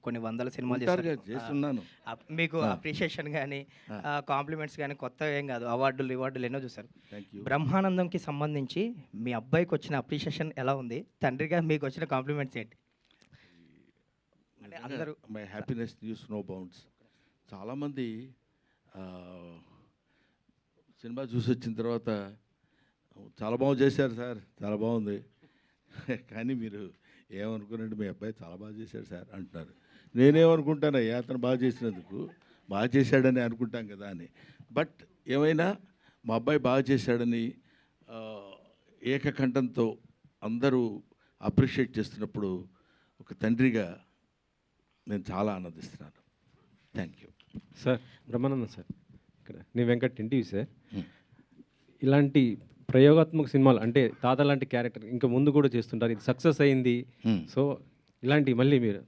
కొన్ని వందల సినిమాలు ఉంటారుగా చేశారు. చేస్తున్నాను. మీకు అప్రిషియేషన్ గానీ, కాంప్లిమెంట్స్ గానీ కొత్తవి ఏం కాదు. రివార్డులు ఎన్నో చూసారు. Thank you. బ్రహ్మానందంకి సంబంధించి మీ అబ్బాయికి వచ్చిన అప్రిషియేషన్ ఎలా ఉంది? తండ్రిగా మీకు వచ్చిన కాంప్లిమెంట్స్ ఏంటి? అంటే అందరూ my happiness news no bounds. చాలామంది సినిమా చూసి వచ్చిన తర్వాత చాలా బాగా చేశారు సార్, చాలా బాగుంది, కానీ మీరు ఏమనుకున్నారంటే మీ అబ్బాయి చాలా బాగా చేశాడు సార్ అంటున్నారు. నేనేమనుకుంటానయ్యా, అతను బాగా చేసినందుకు బాగా చేశాడని అనుకుంటాం కదా అని. బట్ ఏమైనా మా అబ్బాయి బాగా చేశాడని ఏకకంఠంతో అందరూ అప్రిషియేట్ చేస్తున్నప్పుడు ఒక తండ్రిగా నేను చాలా ఆనందిస్తున్నాను. Thank you sir. Brahmanandam sir, ఇక్కడ నేను వెంకట్ ఎన్టీవీ సార్. ఇలాంటి ప్రయోగాత్మక సినిమాలు అంటే తాత లాంటి క్యారెక్టర్ ఇంకా ముందు కూడా చేస్తుంటారు, ఇది సక్సెస్ అయింది. సో ఇలాంటి మళ్ళీ మీరు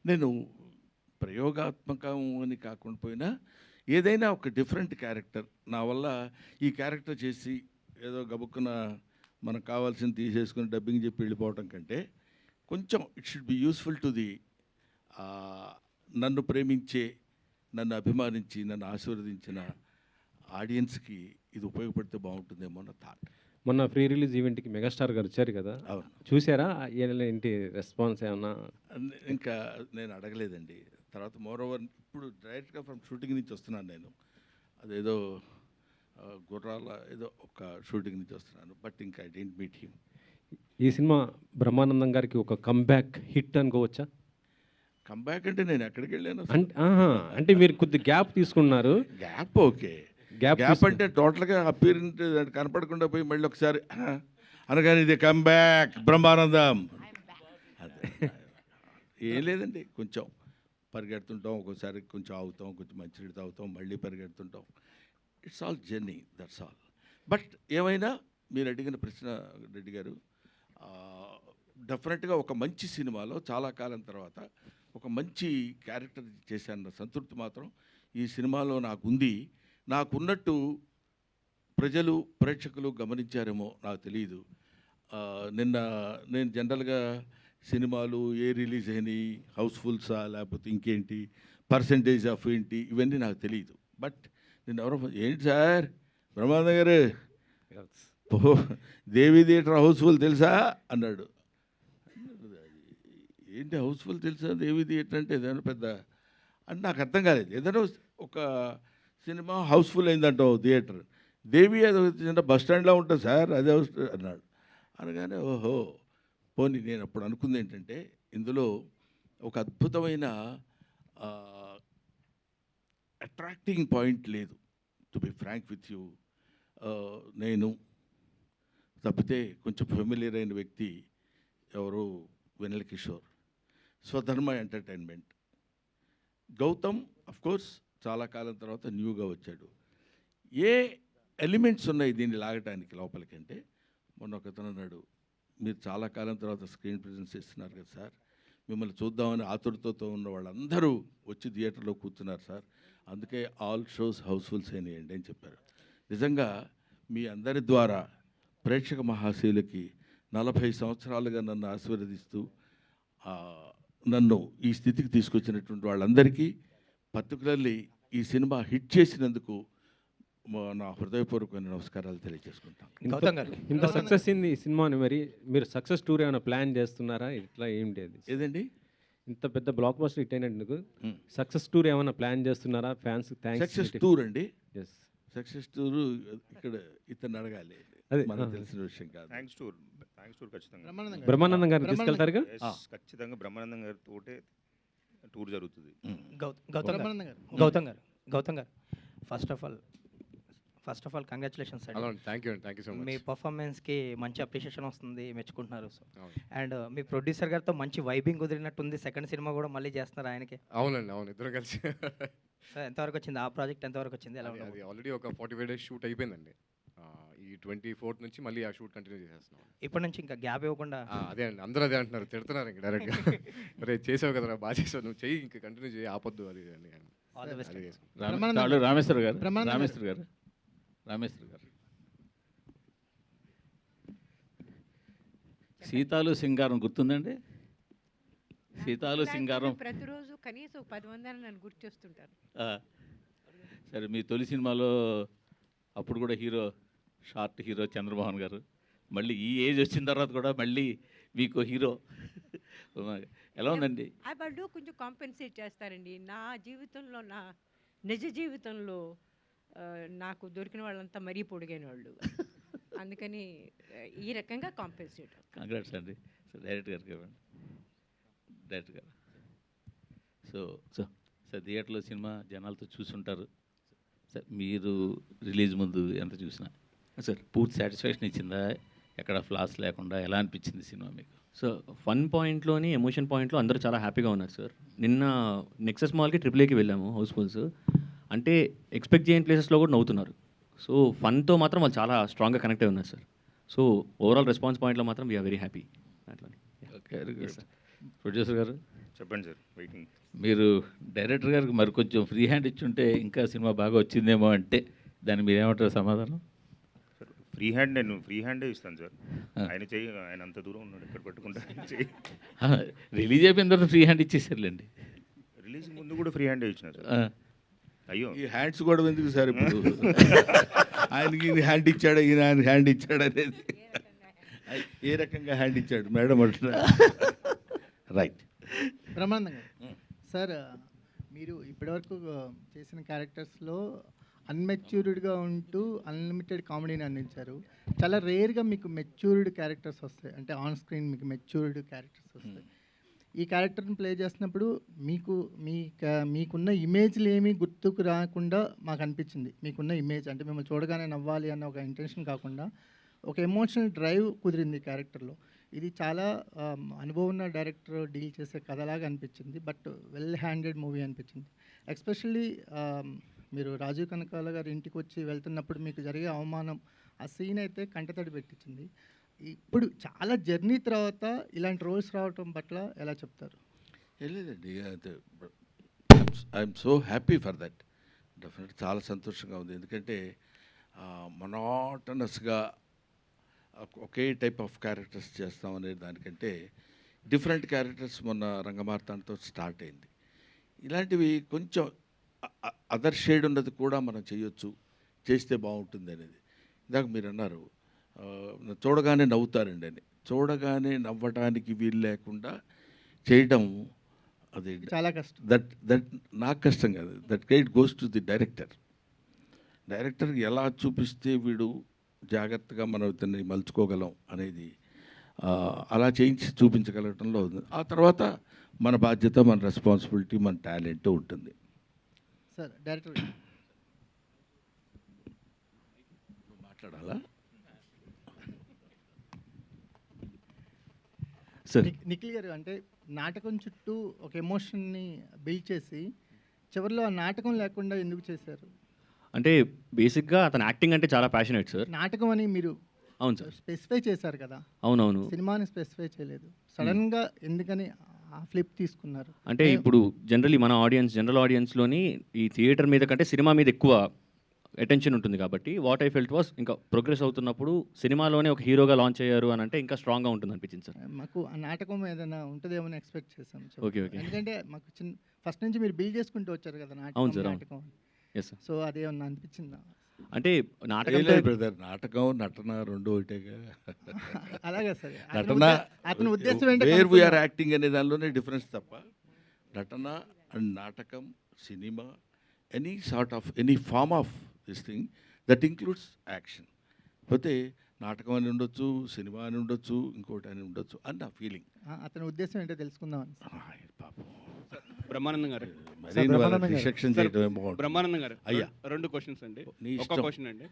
నేను ప్రయోగాత్మకం అని కాకుండా పోయినా ఏదైనా ఒక డిఫరెంట్ క్యారెక్టర్ నా వల్ల ఈ క్యారెక్టర్ చేసి ఏదో గబుక్కున మనకు కావాల్సింది తీసేసుకుని డబ్బింగ్ చెప్పి వెళ్ళిపోవటం కంటే కొంచెం it should be useful to the నన్ను ప్రేమించే, నన్ను అభిమానించి, నన్ను ఆశీర్వదించిన ఆడియన్స్కి ఇది ఉపయోగపడితే బాగుంటుందేమో అన్న థాట్. మొన్న ప్రీ రిలీజ్ ఈవెంట్కి మెగాస్టార్ గారు వచ్చారు కదా, అవును. చూసారా? ఏంటి రెస్పాన్స్ ఏమన్నా? ఇంకా నేను అడగలేదండి. తర్వాత మోర్ ఓవర్ ఇప్పుడు డైరెక్ట్గా ఫ్రమ్ షూటింగ్ నుంచి వస్తున్నాను నేను. అదేదో గుర్రాల ఏదో ఒక షూటింగ్ నుంచి వస్తున్నాను. బట్ ఇంకా ఐ డెంట్ మీట్ హిమ్. ఈ సినిమా బ్రహ్మానందం గారికి ఒక కంబ్యాక్ హిట్ అనుకోవచ్చా? కంబ్యాక్ అంటే నేను ఎక్కడికి వెళ్ళాను? అంటే మీరు కొద్ది గ్యాప్ తీసుకున్నారు. Gap okay. గ్యాప్ అంటే టోటల్గా అపీరెంట్ కనపడకుండా పోయి మళ్ళీ ఒకసారి అనగానే ఇది కంబ్యాక్ బ్రహ్మానందం అదే ఏం లేదండి. కొంచెం పరిగెడుతుంటాం, ఒక్కోసారి కొంచెం ఆగుతాం, కొంచెం మంచినీళ్ళు తాగుతాం, మళ్ళీ పరిగెడుతుంటాం. It's all journey, that's all. But ఏమైనా మీరు అడిగిన ప్రశ్న రెడ్డి గారు, డెఫినెట్గా ఒక మంచి సినిమాలో చాలా కాలం తర్వాత ఒక మంచి క్యారెక్టర్ చేశాన్న సంతృప్తి మాత్రం ఈ సినిమాలో నాకుంది. నాకున్నట్టు ప్రజలు, ప్రేక్షకులు గమనించారేమో నాకు తెలియదు. నిన్న నేను జనరల్గా సినిమాలు ఏ రిలీజ్ అయినాయి, హౌస్ఫుల్సా లేకపోతే ఇంకేంటి, పర్సంటేజ్ ఆఫ్ ఏంటి, ఇవన్నీ నాకు తెలియదు. బట్ నేను ఎవరో ఏంటి సార్ బ్రహ్మానంద గారు దేవి థియేటర్ హౌస్ఫుల్ తెలుసా అన్నాడు. ఏంటి హౌస్ఫుల్ తెలుసా, దేవి థియేటర్ అంటే ఏదైనా పెద్ద అని నాకు అర్థం కాలేదు. ఏదైనా ఒక సినిమా హౌస్ఫుల్ అయిందంటావు థియేటర్, దేవి అది చిన్న బస్ స్టాండ్లో ఉంటుంది సార్ అదే హౌస్ అన్నాడు. అనగానే ఓహో పోనీ నేను అప్పుడు అనుకుంది ఏంటంటే ఇందులో ఒక అద్భుతమైన అట్రాక్టింగ్ పాయింట్ లేదు. To be frank with you, నేను తప్పితే కొంచెం ఫెమిలియర్ అయిన వ్యక్తి ఎవరు వెన్నెల కిషోర్, స్వధర్మ ఎంటర్టైన్మెంట్. గౌతమ్ అఫ్కోర్స్ చాలా కాలం తర్వాత న్యూగా వచ్చాడు. ఏ ఎలిమెంట్స్ ఉన్నాయి దీన్ని లాగటానికి లోపలికి అంటే, మొన్న ఒకతను అన్నాడు, మీరు చాలా కాలం తర్వాత స్క్రీన్ ప్రెజెన్స్ ఇస్తున్నారు కదా సార్, మిమ్మల్ని చూద్దామని ఆతురతతో ఉన్న వాళ్ళందరూ వచ్చి థియేటర్లో కూర్చున్నారు సార్, అందుకే ఆల్ షోస్ హౌస్ఫుల్స్ అయినాయండి అని చెప్పారు. నిజంగా మీ అందరి ద్వారా ప్రేక్షక మహాశయులకి 40 సంవత్సరాలుగా నన్ను ఆశీర్వదిస్తూ నన్ను ఈ స్థితికి తీసుకొచ్చినటువంటి వాళ్ళందరికీ, పర్టికులర్లీ ఈ సినిమా హిట్ చేసినందుకు నా హృదయపూర్వకమైన నమస్కారాలు తెలియజేసుకుంటాను. ఇంత సక్సెస్ అయింది ఈ సినిమాని, మరి మీరు సక్సెస్ టూర్ ఏమైనా ప్లాన్ చేస్తున్నారా? ఇట్లా ఏంటి అది? ఏదండి ఇంత పెద్ద బ్లాక్ బస్టర్ హిట్ అయినందుకు సక్సెస్ టూర్ ఏమైనా ప్లాన్ చేస్తున్నారా? Fans thanks. సక్సెస్ టూర్ అండి. ఎస్, సక్సెస్ టూర్ ఇక్కడ ఇతను అడగాలి, అదే మనకు తెలిసిన విషయం కాదు. థ్యాంక్స్ టూర్ ఖచ్చితంగా బ్రహ్మానందం గారిని తీసుకెళ్తారుగా? ఖచ్చితంగా బ్రహ్మానందం గారితో టూర్ జరుగుతుంది. Gautam garu first of all congratulations అండి. Thank you so much. మీ పర్ఫార్మెన్స్కి మంచి అప్రిషియేషన్ వస్తుంది, మెచ్చుకుంటున్నారు. సో అండ్ మీ ప్రొడ్యూసర్ గారితో మంచి వైబింగ్ కుదిరినట్టుంది. సెకండ్ సినిమా కూడా మళ్ళీ చేస్తున్నారు ఆయనకి. అవునండి, అవును, ఇద్దరు కలిసి. సో ఎంతవరకు వచ్చింది ఆ ప్రాజెక్ట్? ఎంతవరకు వచ్చింది? ఎలా అది ఆల్రెడీ ఒక 45 days షూట్ అయిపోయిందండి. ఈ 24th నుంచి మళ్ళీ ఆ షూట్ కంటిన్యూ చేసేస్తున్నాం. ఇప్పటి నుంచి ఇంకా గ్యాప్ ఇవ్వకుండా. అదే అండి, అందరూ అదే అంటున్నారు, తిడుతున్నారు ఇంకా డైరెక్ట్గా. రే చేసావు కదరా, బాగా చేసావు, నువ్వు చెయ్యి, ఇంకా కంటిన్యూ చేయి, ఆపొద్దు అది అని. రామేశ్వర్ గారు సీతాలు సింగారం గుర్తుందండి? సీతాలు ఇలాంటి సింగారం. ప్రతిరోజు కనీసం 10 మంది నన్ను గుర్తు చేస్తుంటారు. ఆ, సరే మీ తొలి సినిమాలో అప్పుడు కూడా షార్ట్ హీరో చంద్రమోహన్ గారు, మళ్ళీ ఈ ఏజ్ వచ్చిన తర్వాత కూడా మళ్ళీ మీకు హీరో ఎలా ఉందండి? వాళ్ళు కొంచెం కాంపెన్సేట్ చేస్తారండి. నా జీవితంలో, నా నిజ జీవితంలో నాకు దొరికిన వాళ్ళంతా మరీ పొడిగైన వాళ్ళు. అందుకని ఈ రకంగా కాంపెన్సేట్. కంగ్రాట్స్ అండి. సో డైరెక్ట్ గారికి ఇవ్వండి. డైరెక్ట్ గారు. సో సార్ థియేటర్లో సినిమా జనాలతో చూసుంటారు సార్. మీరు రిలీజ్ ముందు ఎంత చూసినా సార్ పూర్తి సాటిస్ఫాక్షన్ ఇచ్చిందా? ఎక్కడ ఫ్లాస్ లేకుండా ఎలా అనిపించింది సినిమా మీకు? సో ఫన్ పాయింట్లోని ఎమోషన్ పాయింట్లో అందరూ చాలా హ్యాపీగా ఉన్నారు సార్. నిన్న నెక్సస్ మాల్కి AAAకి వెళ్ళాము హౌస్ఫుల్స్. అంటే ఎక్స్పెక్ట్ చేయని ప్లేసెస్లో కూడా నవ్వుతున్నారు. సో ఫన్తో మాత్రం వాళ్ళు చాలా స్ట్రాంగ్గా కనెక్ట్ అయి ఉన్నారు సార్. సో ఓవరాల్ రెస్పాన్స్ పాయింట్లో మాత్రం వీఆర్ వెరీ హ్యాపీ. అట్లా ఓకే సార్. ప్రొడ్యూసర్ గారు చెప్పండి సార్, వెయిటింగ్. మీరు డైరెక్టర్ గారికి మరి కొంచెం ఫ్రీ హ్యాండ్ ఇచ్చుంటే ఇంకా సినిమా బాగా వచ్చిందేమో అంటే దాన్ని మీరేమంటారు సమాధానం? సార్ నేను ఫ్రీ హ్యాండే ఇస్తాను సార్. ఆయన చెయ్యి, ఆయన అంత దూరం ఉన్నాడు, ఇక్కడ పట్టుకుంటా చెయ్యి. రిలీజ్ అయిపోయిన తర్వాత ఫ్రీ హ్యాండ్ ఇచ్చేసారులేండి. రిలీజ్ ముందు కూడా ఫ్రీ హ్యాండే ఇచ్చిన సార్. అయ్యో, ఈ హ్యాండ్స్ కూడా ఎందుకు సార్ ఇప్పుడు? ఆయనకి హ్యాండ్ ఇచ్చాడు, ఈయన ఆయన హ్యాండ్ ఇచ్చాడు అనేది ఏ రకంగా హ్యాండ్ ఇచ్చాడు మేడం అంటున్నా. రైట్. బ్రహ్మానందం గారు, సార్ మీరు ఇప్పటివరకు చేసిన క్యారెక్టర్స్లో అన్మెచ్యూర్డ్గా ఉంటూ అన్లిమిటెడ్ కామెడీని అందించారు. చాలా రేర్గా మీకు మెచ్యూర్డ్ క్యారెక్టర్స్ వస్తాయి, అంటే ఆన్ స్క్రీన్ మీకు మెచ్యూర్డ్ క్యారెక్టర్స్ వస్తాయి. ఈ క్యారెక్టర్ని ప్లే చేసినప్పుడు మీకున్న ఇమేజ్లు ఏమీ గుర్తుకు రాకుండా మాకు అనిపించింది. మీకున్న ఇమేజ్ అంటే మిమ్మల్ని చూడగానే నవ్వాలి అన్న ఒక ఇంటెన్షన్ కాకుండా ఒక ఎమోషనల్ డ్రైవ్ కుదిరింది ఈ క్యారెక్టర్లో. ఇది చాలా అనుభవం ఉన్న డైరెక్టర్ డీల్ చేసే కథలాగా అనిపించింది, బట్ వెల్ హ్యాండెడ్ మూవీ అనిపించింది. ఎస్పెషల్లీ మీరు రాజీవ్ కనకాల గారి ఇంటికి వచ్చి వెళ్తున్నప్పుడు మీకు జరిగే అవమానం, ఆ సీన్ అయితే కంటతడి పెట్టించింది. ఇప్పుడు చాలా జర్నీ తర్వాత ఇలాంటి రోల్స్ రావటం పట్ల ఎలా చెప్తారు? లేదండి, I'm so happy for that. Definite చాలా సంతోషంగా ఉంది. ఎందుకంటే మొనాటనస్గా ఒకే టైప్ ఆఫ్ క్యారెక్టర్స్ చేస్తాం అనే దానికంటే డిఫరెంట్ క్యారెక్టర్స్ మొన్న రంగమార్తాండతో స్టార్ట్ అయింది. ఇలాంటివి కొంచెం అదర్ షేడ్ ఉన్నది కూడా మనం చేయొచ్చు, చేస్తే బాగుంటుంది అనేది. ఇందాక మీరు అన్నారు చూడగానే నవ్వుతారండి అని. చూడగానే నవ్వడానికి వీలు లేకుండా చేయడం అది చాలా కష్టం. దట్ నాకు కష్టం కాదు. That credit goes to the director. Director ఎలా చూపిస్తే వీడు జాగ్రత్తగా మనం ఇతన్ని మలుచుకోగలం అనేది అలా చేయించి చూపించగలగటంలో ఉంది. ఆ తర్వాత మన బాధ్యత, మన రెస్పాన్సిబిలిటీ, మన టాలెంట్ ఉంటుంది. సార్ డైరెక్టర్ మాట్లాడాలా? సార్ నిఖిల్ గారు, అంటే నాటకం చుట్టూ ఒక ఎమోషన్ని బిల్డ్ చేసి చివరిలో ఆ నాటకం లేకుండా ఎందుకు చేశారు? అంటే బేసిక్గా అతను యాక్టింగ్ అంటే చాలా ప్యాషనేట్ సార్. నాటకం అని మీరు అవును సార్, స్పెసిఫై చేశారు కదా, అవునవును. సినిమాని స్పెసిఫై చేయలేదు. సడన్గా ఎందుకని ఆ ఫ్లిప్ తీసుకున్నారు? అంటే ఇప్పుడు జనరల్ ఆడియన్స్లోని ఈ థియేటర్ మీద కంటే సినిమా మీద ఎక్కువ అటెన్షన్ ఉంటుంది కాబట్టి వాట్ ఐ ఫెల్ట్ వాస్ ఇంకా ప్రోగ్రెస్ అవుతున్నప్పుడు సినిమాలోనే ఒక హీరోగా లాంచ్ అయ్యారు అని అంటే ఇంకా స్ట్రాంగ్గా ఉంటుంది అనిపించింది సార్. మాకు ఆ నాటకం ఏదైనా ఉంటుందేమో అని ఎక్స్పెక్ట్ చేశాం. Okay okay. ఎందుకంటే మాకు ఫస్ట్ నుంచి మీరు బిల్డ్ చేసుకుంటూ వచ్చారు కదా అవును సార్, నాటకం. Yes sir. సో అదేమన్నా అనిపించిందా? అంటే నాటకం బ్రదర్, నాటకం నటన రెండు ఒకటేగా. అలాగే సార్, నటన అతని ఉద్దేశం వేర్ వీఆర్ యాక్టింగ్ అనే దానిలోనే డిఫరెన్స్ తప్ప నటన అండ్ నాటకం, సినిమా, any form of this thing that includes action. పోతే నాటకం అని ఉండొచ్చు, సినిమా అని ఉండొచ్చు, ఇంకోటి అని ఉండొచ్చు అని నా ఫీలింగ్. అతని ఉద్దేశం ఏంటో తెలుసుకుందాం. పాపం బ్రహ్మానందం గారు, బ్రహ్మానందం గారు, అయ్యా 2 క్వశ్చన్స్ అండి. ఒక క్వశ్చన్ అండి.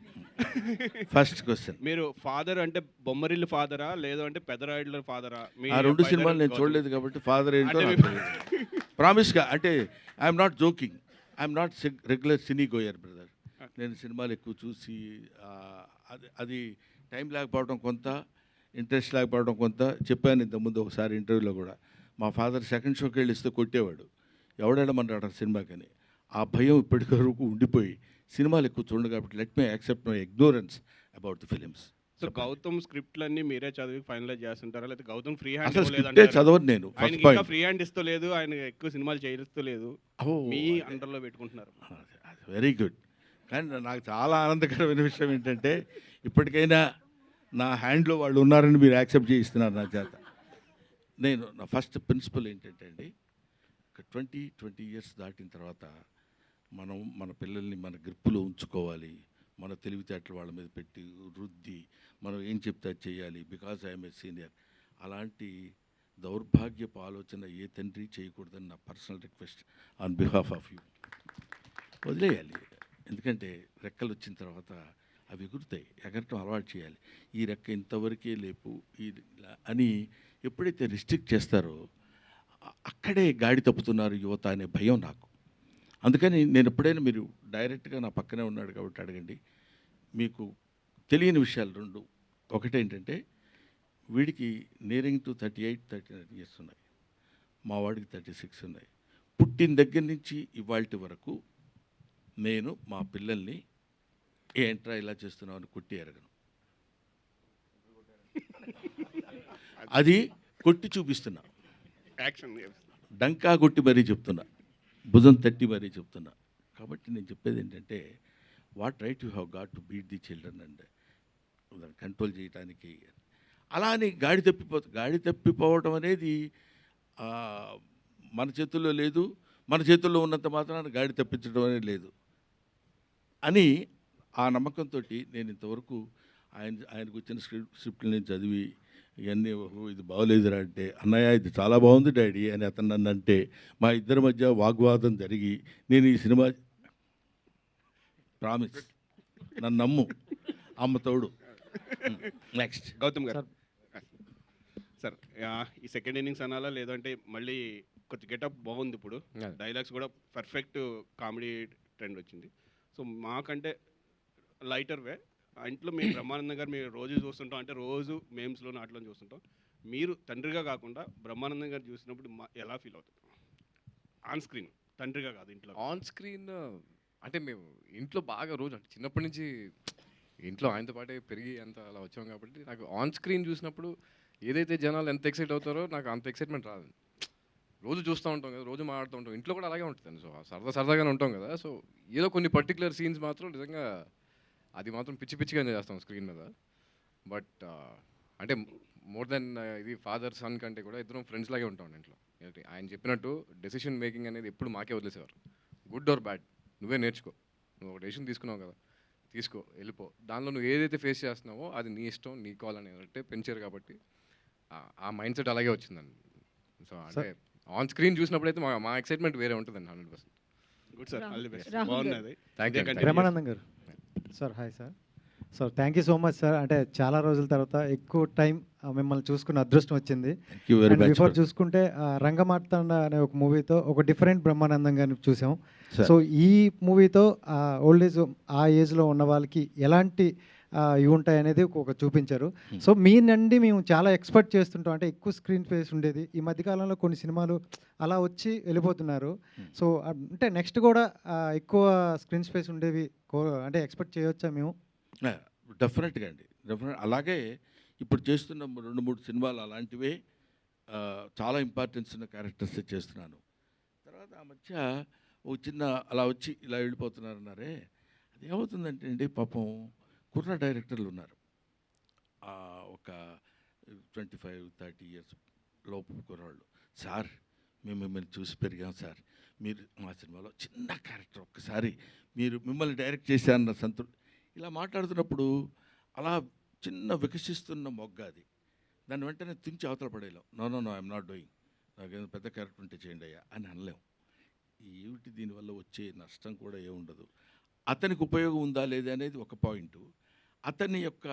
ఫస్ట్ క్వశ్చన్, మీరు ఫాదర్ అంటే బొమ్మరిల్లు ఫాదరా లేదు అంటే పెదరాయుడుల ఫాదరా? ఆ 2 సినిమాలు నేను చూడలేదు కాబట్టి ఫాదర్ ఏంటో ప్రామిస్గా. అంటే I'm not joking, I'm not regular cine goer brother. నేను సినిమాలు ఎక్కువ చూసి అది టైం లేకపోవడం కొంత, ఇంట్రెస్ట్ లేకపోవడం కొంత. చెప్పాను ఇంతకుముందు ఒకసారి ఇంటర్వ్యూలో కూడా, మా ఫాదర్ సెకండ్ షోకి వెళ్ళి ఇస్తే కొట్టేవాడు, ఎవడేడమన్నాడు సినిమాకని. ఆ భయం ఇప్పటి వరకు ఉండిపోయి సినిమాలు ఎక్కువ చూడండి కాబట్టి let me accept my ignorance about the films. So Gautam స్క్రిప్ట్లన్నీ మీరే చదివి ఫైనలైజ్ చేస్తుంటారా, లేకపోతే గౌతమ్ ఫ్రీ హ్యాండ్ అసలు స్క్రిప్టే చదవను నేను. ఆయన ఫస్ట్ ఇంకా పాయింట్. ఫ్రీ హ్యాండ్ ఇస్తూ లేదు, ఆయన ఎక్కువ సినిమాలు చేయిస్తూ లేదు, మీ అండర్లో పెట్టుకుంటున్నారు. Very good. కానీ నాకు చాలా ఆనందకరమైన విషయం ఏంటంటే ఇప్పటికైనా నా హ్యాండ్లో వాళ్ళు ఉన్నారని మీరు యాక్సెప్ట్ చేయిస్తున్నారు నా చేత. నేను నా ఫస్ట్ ప్రిన్సిపల్ ఏంటంటే అండి, 20 ఇయర్స్ దాటిన తర్వాత మనం మన పిల్లల్ని మన గ్రిప్పులో ఉంచుకోవాలి. మన తెలివితేటలు వాళ్ళ మీద పెట్టి రుద్ది మనం ఏం చెప్తే అది చేయాలి, బికాజ్ ఐఎమ్ ఏ సీనియర్. అలాంటి దౌర్భాగ్యపు ఆలోచన ఏ తండ్రి చేయకూడదని నా personal request on behalf of you. వదిలేయాలి. ఎందుకంటే రెక్కలు వచ్చిన తర్వాత అవి ఎగురుతాయి. ఎగరటం అలవాటు చేయాలి. ఈ రెక్క ఇంతవరకే లేపు అని ఎప్పుడైతే రిస్ట్రిక్ట్ చేస్తారో అక్కడే గాడి తప్పుతున్నారు యువత అనే భయం నాకు. అందుకని నేను ఎప్పుడైనా, మీరు డైరెక్ట్గా నా పక్కనే ఉన్నాడు కాబట్టి అడగండి, మీకు తెలియని విషయాలు రెండు. ఒకటేంటంటే వీడికి నియరింగ్ టు 38-39 ఇయర్స్ ఉన్నాయి, మా వాడికి 36 ఉన్నాయి. పుట్టిన దగ్గర నుంచి ఇవాళ వరకు నేను మా పిల్లల్ని ఏంట్రా ఇలా చేస్తున్నావు అని కొట్టి ఎరగను. అది కొట్టి చూపిస్తున్నా, యాక్షన్ డంకా కొట్టి మరీ చెప్తున్నా, భుజం తట్టి మరీ చెప్తున్నా. కాబట్టి నేను చెప్పేది ఏంటంటే, what right you have got to beat the children and దాన్ని కంట్రోల్ చేయడానికి. అలా అని గాడి తప్పిపోవడం అనేది మన చేతుల్లో లేదు. మన చేతుల్లో ఉన్నంత మాత్రాన గాడి తప్పించడం అనేది లేదు అని ఆ నమ్మకంతో నేను ఇంతవరకు ఆయనకు వచ్చిన స్క్రిప్ట్లు నేను చదివి ఇవన్నీ ఇది బాగోలేదురా అంటే, అన్నయ్య ఇది చాలా బాగుంది డాడీ అని అతను నన్ను అంటే, మా ఇద్దరి మధ్య వాగ్వాదం జరిగి నేను ఈ సినిమా ప్రామిస్, నన్ను నమ్ము, అమ్మ తోడు. నెక్స్ట్ గౌతమ్ గారు సార్, ఈ సెకండ్ ఇన్నింగ్స్ అనాలా లేదంటే మళ్ళీ కొంచెం గెటప్ బాగుంది, ఇప్పుడు డైలాగ్స్ కూడా పర్ఫెక్ట్ కామెడీ ట్రెండ్ వచ్చింది. సో మాకంటే లైటర్ వే ఇంట్లో మీ బ్రహ్మానందం గారు మీరు రోజు చూస్తుంటాం, అంటే రోజు మేమ్స్లో అట్లా చూస్తుంటాం. మీరు తండ్రిగా కాకుండా బ్రహ్మానందం గారు చూసినప్పుడు ఎలా ఫీల్ అవుతుంది ఆన్ స్క్రీన్, తండ్రిగా కాదు ఇంట్లో? ఆన్ స్క్రీన్ అంటే మేము ఇంట్లో బాగా రోజు అంటే చిన్నప్పటి నుంచి ఇంట్లో ఆయనతో పాటే పెరిగి అంత అలా వచ్చాం కాబట్టి నాకు ఆన్ స్క్రీన్ చూసినప్పుడు ఏదైతే జనాలు ఎంత ఎక్సైట్ అవుతారో నాకు అంత ఎక్సైట్మెంట్ రాదు. రోజు చూస్తూ ఉంటాం కదా, రోజు మాట్లాడుతూ ఉంటాం, ఇంట్లో కూడా అలాగే ఉంటుంది. సో సరదాగానే ఉంటాం కదా. సో ఏదో కొన్ని పర్టికులర్ సీన్స్ మాత్రం నిజంగా అది మాత్రం పిచ్చిగా చేస్తాం స్క్రీన్ మీద. బట్ అంటే మోర్ దెన్ ఇది ఫాదర్ సన్ కంటే కూడా ఇద్దరం ఫ్రెండ్స్ లాగే ఉంటాం ఇంట్లో. ఆయన చెప్పినట్టు డెసిషన్ మేకింగ్ అనేది ఎప్పుడు మాకే వదిలేసేవారు. గుడ్ ఆర్ బ్యాడ్ నువ్వే నేర్చుకో, నువ్వు ఒక డెసిషన్ తీసుకున్నావు కదా, తీసుకో, వెళ్ళిపో, దానిలో నువ్వు ఏదైతే ఫేస్ చేస్తున్నావో అది నీ ఇష్టం, నీ కాల్ అనేదంటే పెంచారు. కాబట్టి ఆ మైండ్ సెట్ అలాగే వచ్చిందండి. సో అంటే ఆన్ స్క్రీన్ చూసినప్పుడు అయితే మా ఎక్సైట్మెంట్ వేరే ఉంటుందండి 100%. Good sir, all the best. బాగున్నది. Thank you. Brahmanandam garu sir, hi sir. Sir thank you so much sir. అంటే చాలా రోజుల తర్వాత ఎక్కువ టైం మిమ్మల్ని చూసుకున్న అదృష్టం వచ్చింది. బిఫోర్ చూసుకుంటే రంగమార్తాండ అనే ఒక మూవీతో ఒక డిఫరెంట్ బ్రహ్మానందం గారిని చూసాం. సో ఈ మూవీతో ఓల్డ్ ఏజ్ ఆ ఏజ్లో ఉన్న వాళ్ళకి ఎలాంటి ఇవి ఉంటాయి అనేది ఒక చూపించారు. సో మీ నుండి మేము చాలా ఎక్స్పెక్ట్ చేస్తుంటాం, అంటే ఎక్కువ స్క్రీన్ స్పేస్ ఉండేది. ఈ మధ్యకాలంలో కొన్ని సినిమాలు అలా వచ్చి వెళ్ళిపోతున్నారు. సో అంటే నెక్స్ట్ కూడా ఎక్కువ స్క్రీన్ స్పేస్ ఉండేవి అంటే ఎక్స్పెక్ట్ చేయవచ్చా మేము? డెఫినెట్గా అండి, అలాగే ఇప్పుడు చేస్తున్న 2-3 సినిమాలు అలాంటివే చాలా ఇంపార్టెన్స్ ఉన్న క్యారెక్టర్స్ చేస్తున్నాను. తర్వాత ఆ మధ్య ఒక చిన్న అలా వచ్చి ఇలా వెళ్ళిపోతున్నారన్నారే, అది ఏమవుతుందంటే అండి, పాపం కుర్ర డైరెక్టర్లు ఉన్నారు, ఒక 25-30 ఇయర్స్ లోపు కుర్రాళ్ళు. సార్ మేము మిమ్మల్ని చూసి పెరిగాం సార్, మీరు మా సినిమాలో చిన్న క్యారెక్టర్ ఒక్కసారి మీరు మిమ్మల్ని డైరెక్ట్ చేశారన్న సంతృప్తి, ఇలా మాట్లాడుతున్నప్పుడు అలా చిన్న వికసిస్తున్న మొగ్గ అది, దాన్ని వెంటనే తుంచి అవతల పడేయలేం. నో ఐఎమ్ నాట్ డూయింగ్, నాకేదో పెద్ద క్యారెక్టర్ ఉంటే చేయండి అయ్యా అని అనలేం. ఏమిటి దీనివల్ల వచ్చే నష్టం కూడా ఏముండదు. అతనికి ఉపయోగం ఉందా లేదా అనేది ఒక పాయింట్. అతని యొక్క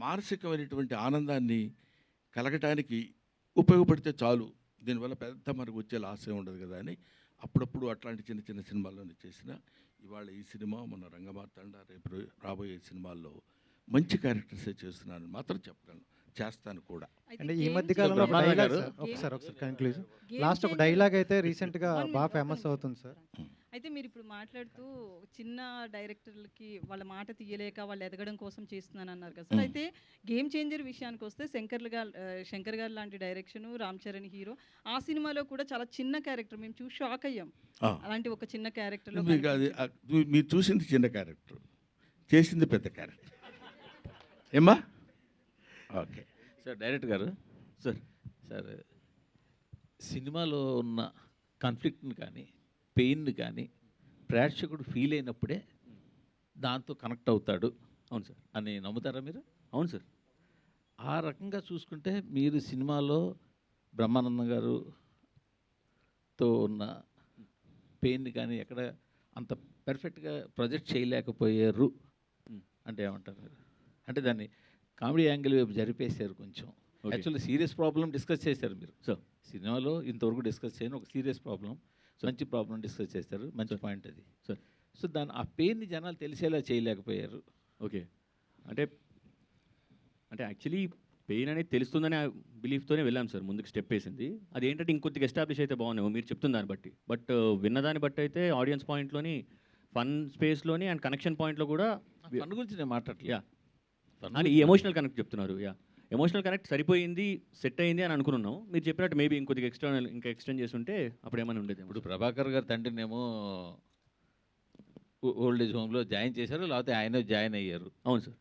మానసికమైనటువంటి ఆనందాన్ని కలగటానికి ఉపయోగపడితే చాలు, దీనివల్ల పెద్ద మనకు వచ్చే లాస్ ఏమి ఉండదు కదా అని అప్పుడప్పుడు అట్లాంటి చిన్న చిన్న సినిమాల్లోనే చేసిన. ఇవాళ ఈ సినిమా, మన రంగమార్తాండ, రేపు రాబోయే సినిమాల్లో మంచి క్యారెక్టర్సే చేస్తున్నాను మాత్రం చెప్పగలను, చేస్తాను కూడా. అంటే ఈ మధ్య కాలంలో ఒకసారి కన్క్లూజన్ లాస్ట్ ఒక డైలాగ్ అయితే రీసెంట్గా బాగా ఫేమస్ అవుతుంది సార్. అయితే మీరు ఇప్పుడు మాట్లాడుతూ చిన్న డైరెక్టర్లకి వాళ్ళ మాట తీయలేక వాళ్ళు ఎదగడం కోసం చేస్తున్నాను అన్నారు కదా సార్. అయితే గేమ్ చేంజర్ విషయానికి వస్తే శంకర్ గారు లాంటి డైరెక్షన్, రామ్ చరణ్ హీరో, ఆ సినిమాలో కూడా చాలా చిన్న క్యారెక్టర్ మేము చూసి షాక్ అయ్యాం. అలాంటి ఒక చిన్న క్యారెక్టర్లో మీకు అది మీరు చూసింది చిన్న క్యారెక్టర్, చేసింది పెద్ద క్యారెక్టర్ ఏమ్మా? ఓకే సార్ డైరెక్టర్ గారు, సార్ సినిమాలో ఉన్న కాన్ఫ్లిక్ట్ని కానీ పెయిన్ని కానీ ప్రేక్షకుడు ఫీల్ అయినప్పుడే దాంతో కనెక్ట్ అవుతాడు. అవును సార్. అని నమ్ముతారా మీరు? అవును సార్. ఆ రకంగా చూసుకుంటే మీరు సినిమాలో బ్రహ్మానందం గారుతో ఉన్న పెయిన్ని కానీ ఎక్కడ అంత పర్ఫెక్ట్గా ప్రొజెక్ట్ చేయలేకపోయారు అంటే ఏమంటారు మీరు? అంటే దాన్ని కామెడీ యాంగిల్ వైపు జరిపేశారు కొంచెం. యాక్చువల్లీ సీరియస్ ప్రాబ్లం డిస్కస్ చేశారు మీరు. సో సినిమాలో ఇంతవరకు డిస్కస్ చేయని ఒక సీరియస్ ప్రాబ్లం, మంచి ప్రాబ్లం డిస్కస్ చేస్తారు. మంచి పాయింట్ అది. సో దాని ఆ పెయిన్ని జనాలు తెలిసేలా చేయలేకపోయారు. ఓకే. అంటే యాక్చువల్లీ పెయిన్ అనేది తెలుస్తుందనే బిలీఫ్తోనే వెళ్ళాం సార్ ముందుకు స్టెప్ వేసింది. అది ఏంటంటే ఇంకొద్దిగా ఎస్టాబ్లిష్ అయితే బాగున్నాయి మీరు చెప్తున్న దాన్ని బట్టి. బట్ విన్నదాన్ని బట్టి అయితే ఆడియన్స్ పాయింట్లోని, ఫన్ స్పేస్లోని అండ్ కనెక్షన్ పాయింట్లో కూడా ఫన్ గురించి నేను మాట్లాడలేదు. అని ఈ ఎమోషనల్ కనెక్ట్ చెప్తున్నారు. ఎమోషనల్ కనెక్ట్ సరిపోయింది, సెట్ అయింది అని అనుకున్నాం. మీరు చెప్పినట్టు మేబీ ఇంకొద్దిగా ఇంకా ఎక్స్టెండ్ చేస్తుంటే అప్పుడు ఏమైనా ఉండేది. ఇప్పుడు ప్రభాకర్ గారు తండ్రినేమో ఓల్డ్ ఏజ్ హోమ్లో జాయిన్ చేశారు, లేకపోతే ఆయన జాయిన్ అయ్యారు. అవును సార్.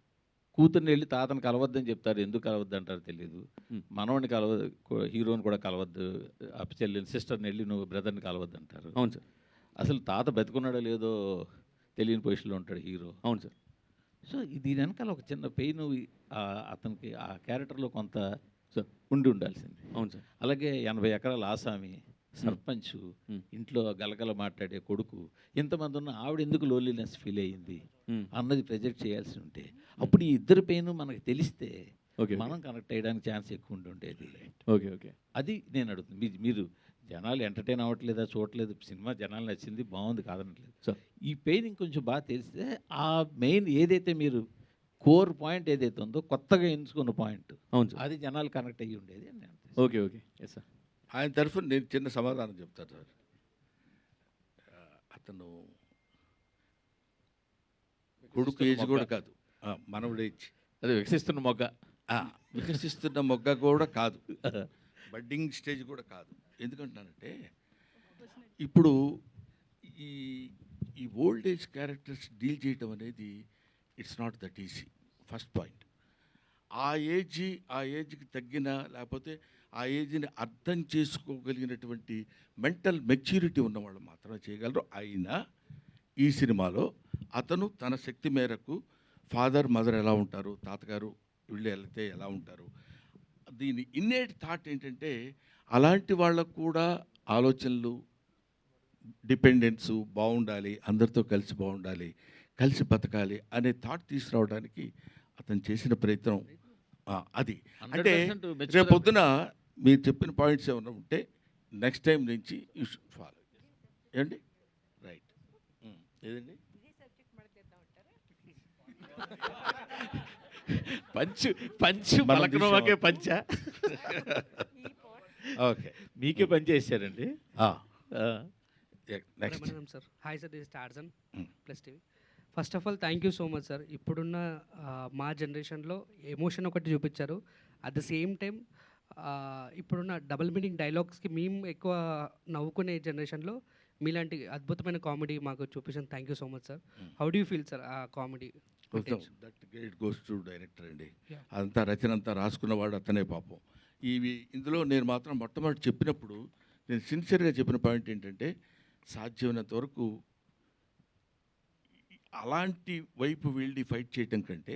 కూతుర్ని వెళ్ళి తాతను కలవద్దని చెప్తారు, ఎందుకు కలవద్దు అంటారు తెలియదు. మనవడిని హీరోని కూడా కలవద్దు, చెల్లిని సిస్టర్ని వెళ్ళి నువ్వు బ్రదర్ని కలవద్దు అంటారు. అవును సార్. అసలు తాత బతుకున్నాడో లేదో తెలియని పొజిషన్లో ఉంటాడు హీరో. అవును సార్. సో దీని వెనకాల ఒక చిన్న పెయిన్ అతనికి ఆ క్యారెక్టర్లో కొంత ఉండి ఉండాల్సింది. అవును సార్. అలాగే 80 ఎకరాల ఆసామి, సర్పంచ్, ఇంట్లో గలగల మాట్లాడే కొడుకు, ఇంతమంది ఉన్న ఆవిడ ఎందుకు లోన్లీనెస్ ఫీల్ అయ్యింది అన్నది ప్రొజెక్ట్ చేయాల్సి ఉంటే అప్పుడు ఈ ఇద్దరు పెయిన్ మనకు తెలిస్తే మనం కనెక్ట్ అయ్యడానికి ఛాన్స్ ఎక్కువ ఉండేది. Okay okay. అది నేను అడుగుతుంది. మీరు జనాలు ఎంటర్టైన్ అవ్వట్లేదా, చూడట్లేదు, సినిమా జనాలు నచ్చింది, బాగుంది కాదనట్లేదు. సో ఈ పెయిన్ ఇంకొంచెం బాగా తెలిస్తే ఆ మెయిన్ ఏదైతే మీరు కోర్ పాయింట్ ఏదైతే ఉందో కొత్తగా ఎంచుకున్న పాయింట్, అవును సార్, అది జనాలు కనెక్ట్ అయ్యి ఉండేది అని. Okay okay. Yes sir. ఆయన తరఫున నేను చిన్న సమాధానం చెప్తాను సార్. అతను కొడుకు ఏజ్ కూడా కాదు, మనవడు ఏజ్, అదే వికసిస్తున్న మొగ్గ, వికసిస్తున్న మొగ్గ కూడా కాదు, బడ్డింగ్ స్టేజ్ కూడా కాదు. ఎందుకంటున్నానంటే ఇప్పుడు ఈ ఓల్డ్ ఏజ్ క్యారెక్టర్స్ డీల్ చేయటం అనేది it's not that easy. First point, ఆ ఏజ్కి తగ్గిన, లేకపోతే ఆ ఏజ్ని అర్థం చేసుకోగలిగినటువంటి మెంటల్ మెచ్యూరిటీ ఉన్నవాళ్ళు మాత్రమే చేయగలరు. అయినా ఈ సినిమాలో అతను తన శక్తి మేరకు ఫాదర్ మదర్ ఎలా ఉంటారు, తాతగారు వీళ్ళు వెళ్తే ఎలా ఉంటారు, దీని ఇన్నేట్ థాట్ ఏంటంటే అలాంటి వాళ్ళకు కూడా ఆలోచనలు, డిపెండెన్స్ బాగుండాలి, అందరితో కలిసి బాగుండాలి, కలిసి బతకాలి అనే థాట్ తీసుకురావడానికి అతను చేసిన ప్రయత్నం అది. అంటే రేపు పొద్దున మీరు చెప్పిన పాయింట్స్ ఏమైనా ఉంటే నెక్స్ట్ టైం నుంచి యూ షుడ్ ఫాలో. ఏమండి? రైట్. ఏదండి? పంచు పలకనోకే పంచ. ఓకే, మీకే పని చేశారండి. Next sir. Hi sir, this is Tarzan plus TV. First of all thank you so much sir. ఇప్పుడున్న మా జనరేషన్లో ఎమోషన్ ఒకటి చూపించారు. అట్ ద సేమ్ టైం ఇప్పుడున్న డబుల్ మీనింగ్ డైలాగ్స్కి మేము ఎక్కువ నవ్వుకునే జనరేషన్లో మీలాంటి అద్భుతమైన కామెడీ మాకు చూపించాను. Thank you so much sir. How do you feel sir ఆ comedy? That great goes to director అండి. అదంతా రచన అంతా రాసుకున్నవాడు అతనే పాపం. ఇందులో నేను మాత్రం మొట్టమొదటి చెప్పినప్పుడు నేను సిన్సియర్గా చెప్పిన పాయింట్ ఏంటంటే సాధ్యమైనంత వరకు అలాంటి వైపు వెళ్ళి ఫైట్ చేయటం కంటే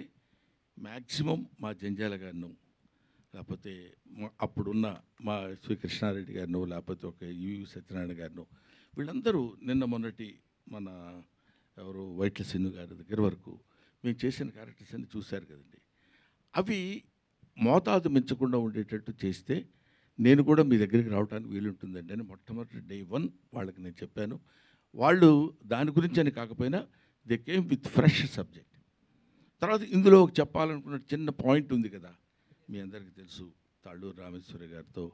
మ్యాక్సిమం మా జంజాల గారిను, లేకపోతే అప్పుడున్న మా శ్రీకృష్ణారెడ్డి గారిను, లేకపోతే ఒక యువి సత్యనారాయణ గారిను, వీళ్ళందరూ నిన్న మొన్నటి మన ఎవరు వైట్ల సిన్ను గారి దగ్గర వరకు మేము చేసిన క్యారెక్టర్స్ అన్ని చూశారు కదండి. అవి మోతాదు మించకుండా ఉండేటట్టు చేస్తే నేను కూడా మీ దగ్గరికి రావడానికి వీలుంటుందండి అని మొట్టమొదటి డే 1 వాళ్ళకి నేను చెప్పాను. వాళ్ళు దాని గురించి అని కాకపోయినా they came with fresh subject. తర్వాత ఇందులో చెప్పాలనుకున్న చిన్న పాయింట్ ఉంది కదా, మీ అందరికీ తెలుసు, తాళ్ళూరు రామేశ్వరి గారితో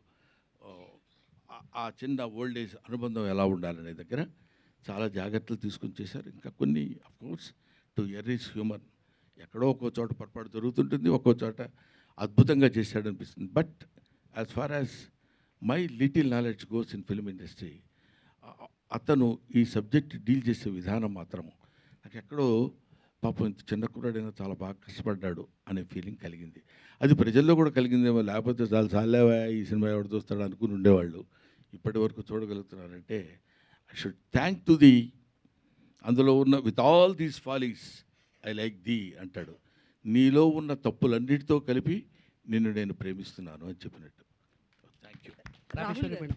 ఆ చిన్న ఓల్డ్ ఏజ్ అనుబంధం ఎలా ఉండాలనే దగ్గర చాలా జాగ్రత్తలు తీసుకుని చేశారు. ఇంకా కొన్ని of course to err is human, ఎక్కడో ఒక్కో చోట పొరపాటు జరుగుతుంటుంది, ఒక్కో చోట అద్భుతంగా చేశాడు అనిపిస్తుంది. But as far as my little knowledge goes in film industry, అతను ఈ సబ్జెక్ట్ డీల్ చేసే విధానం మాత్రము నాకు ఎక్కడో పాపం ఇంత చిన్న కుర్రాడైనా చాలా బాగా కష్టపడ్డాడు అనే ఫీలింగ్ కలిగింది. అది ప్రజల్లో కూడా కలిగిందేమో, లేకపోతే చాలా చాలేవా ఈ సినిమా ఎవడు చూస్తాడు అనుకుని ఉండేవాళ్ళు. ఇప్పటి వరకు చూడగలుగుతున్నారంటే I should thank to the, అందులో ఉన్న with all these follies I like the అంటాడు, నీలో ఉన్న తప్పులన్నిటితో కలిపి నిన్ను నేను ప్రేమిస్తున్నాను అని చెప్పినట్టు. Thank you. రాహుల్ గారు,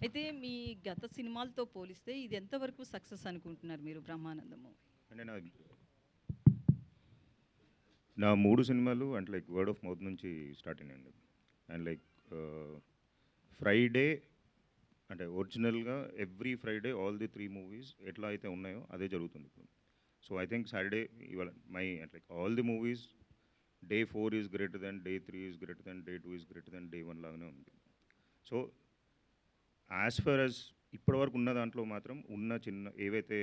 అయితే మీ గత సినిమాలతో పోలిస్తే ఇది ఎంతవరకు సక్సెస్ అనుకుంటున్నారు మీరు బ్రహ్మానందము? అంటే నా 3 సినిమాలు అంటే లైక్ వర్డ్ ఆఫ్ మౌత్ నుంచి స్టార్ట్ అయినాయండి. అండ్ లైక్ ఫ్రైడే అంటే ఒరిజినల్గా every Friday all the 3 movies ఎట్లా అయితే ఉన్నాయో అదే జరుగుతుంది ఇప్పుడు. సో ఐ థింక్ సాటర్డే ఇవాళ మై అంటే like all the movies day 4 is greater than, day 3 is greater than, day 2 is greater than, day 1 లాగానే ఉంది. సో యాజ్ ఫర్ యాజ్ ఇప్పటివరకు ఉన్న దాంట్లో మాత్రం ఉన్న చిన్న ఏవైతే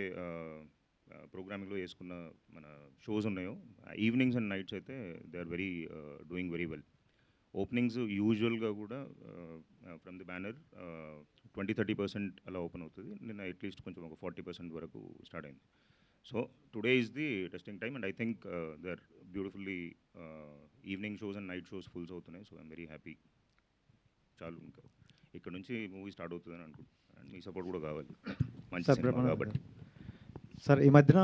ప్రోగ్రామింగ్లో వేసుకున్న మన షోస్ ఉన్నాయో ఈవినింగ్స్ అండ్ నైట్స్ అయితే they are very doing very well. Openings యూజువల్గా కూడా ఫ్రమ్ ది బ్యానర్ 20-30% అలా ఓపెన్ అవుతుంది. నిన్న అట్లీస్ట్ కొంచెం ఒక 40% వరకు స్టార్ట్ అయింది. So today is the testing time and I think they are beautifully evening shows and night shows fulls అవుతున్నాయి. So I'm very happy. చాలు, ఇంకా ఇక్కడ నుంచి మూవీ స్టార్ట్ అవుతుందని అనుకుంటున్నాను. మీ సపోర్ట్ కూడా కావాలి, మంచి సినిమా కాబట్టి. సార్, ఈ మధ్యన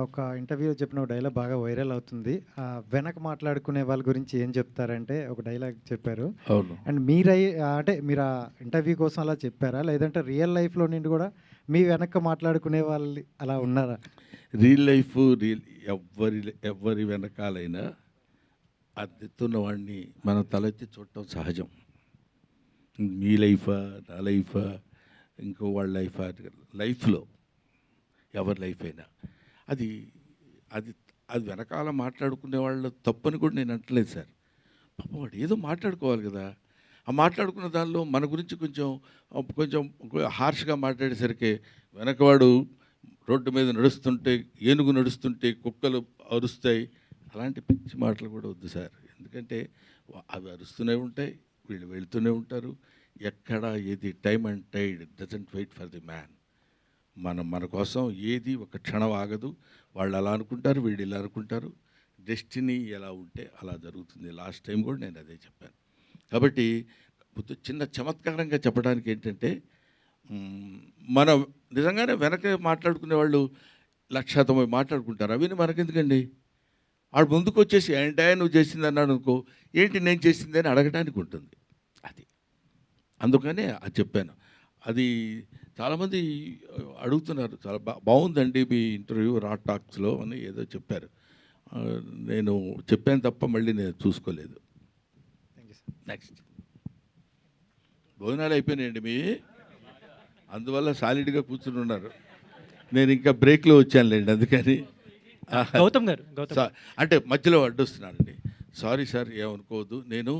ఒక ఇంటర్వ్యూలో చెప్పిన ఒక డైలాగ్ బాగా వైరల్ అవుతుంది. వెనక మాట్లాడుకునే వాళ్ళ గురించి ఏం చెప్తారంటే ఒక డైలాగ్ చెప్పారు. అండ్ అంటే మీరు ఆ ఇంటర్వ్యూ కోసం అలా చెప్పారా, లేదంటే రియల్ లైఫ్లో నుండి కూడా మీ వెనక మాట్లాడుకునే వాళ్ళు అలా ఉన్నారా? రియల్ లైఫ్ ఎవరి వెనకాలైనా అద్దెతున్న వాడిని మనం తలెత్తి చూడటం సహజం. మీ లైఫా, నా లైఫా, ఇంకో వాళ్ళ లైఫా, లైఫ్లో ఎవరి లైఫ్ అయినా అది అది అది వెనకాల మాట్లాడుకునే వాళ్ళ తప్పని కూడా నేను అంటలేదు సార్. పాపం వాడు ఏదో మాట్లాడుకోవాలి కదా, ఆ మాట్లాడుకున్న దానిలో మన గురించి కొంచెం హార్ష్గా మాట్లాడేసరికి వెనకవాడు రోడ్డు మీద నడుస్తుంటే, ఏనుగు నడుస్తుంటే కుక్కలు అరుస్తాయి, అలాంటి పిచ్చి మాటలు కూడా వద్దు సార్. ఎందుకంటే అవి అరుస్తూనే ఉంటాయి, వీళ్ళు వెళ్తూనే ఉంటారు. ఎక్కడ ఏది time and tide doesn't wait for the man. మన కోసం ఏది ఒక క్షణం ఆగదు. వాళ్ళు అలా అనుకుంటారు, వీళ్ళు ఇలా అనుకుంటారు. డెస్టినీ ఎలా ఉంటే అలా జరుగుతుంది. లాస్ట్ టైం కూడా నేను అదే చెప్పాను. కాబట్టి చిన్న చమత్కారంగా చెప్పడానికి ఏంటంటే, మనం నిజంగానే వెనక మాట్లాడుకునే వాళ్ళు 1,90,000 మాట్లాడుకుంటారు. అవన్నీ మనకెందుకండి? వాడు ముందుకు వచ్చేసి ఏంటా నువ్వు చేసింది అన్నాడు అనుకో, ఏంటి నేను చేసింది అని అడగడానికి ఉంటుంది. అది అందుకనే అది చెప్పాను. అది చాలామంది అడుగుతున్నారు, చాలా బాగుందండి మీ ఇంటర్వ్యూ రా టాక్స్లో అని ఏదో చెప్పారు. నేను చెప్పాను తప్ప మళ్ళీ నేను చూసుకోలేదు. నెక్స్ట్ భోజనాలు అయిపోయినాయండి మీ, అందువల్ల సాలిడ్గా కూర్చుని ఉన్నారు. నేను ఇంకా బ్రేక్లో వచ్చానులేండి, అందుకని. గౌతమ్ గారు అంటే మధ్యలో అడ్డొస్తున్నానండి, సారీ సార్, ఏమనుకోవద్దు. నేను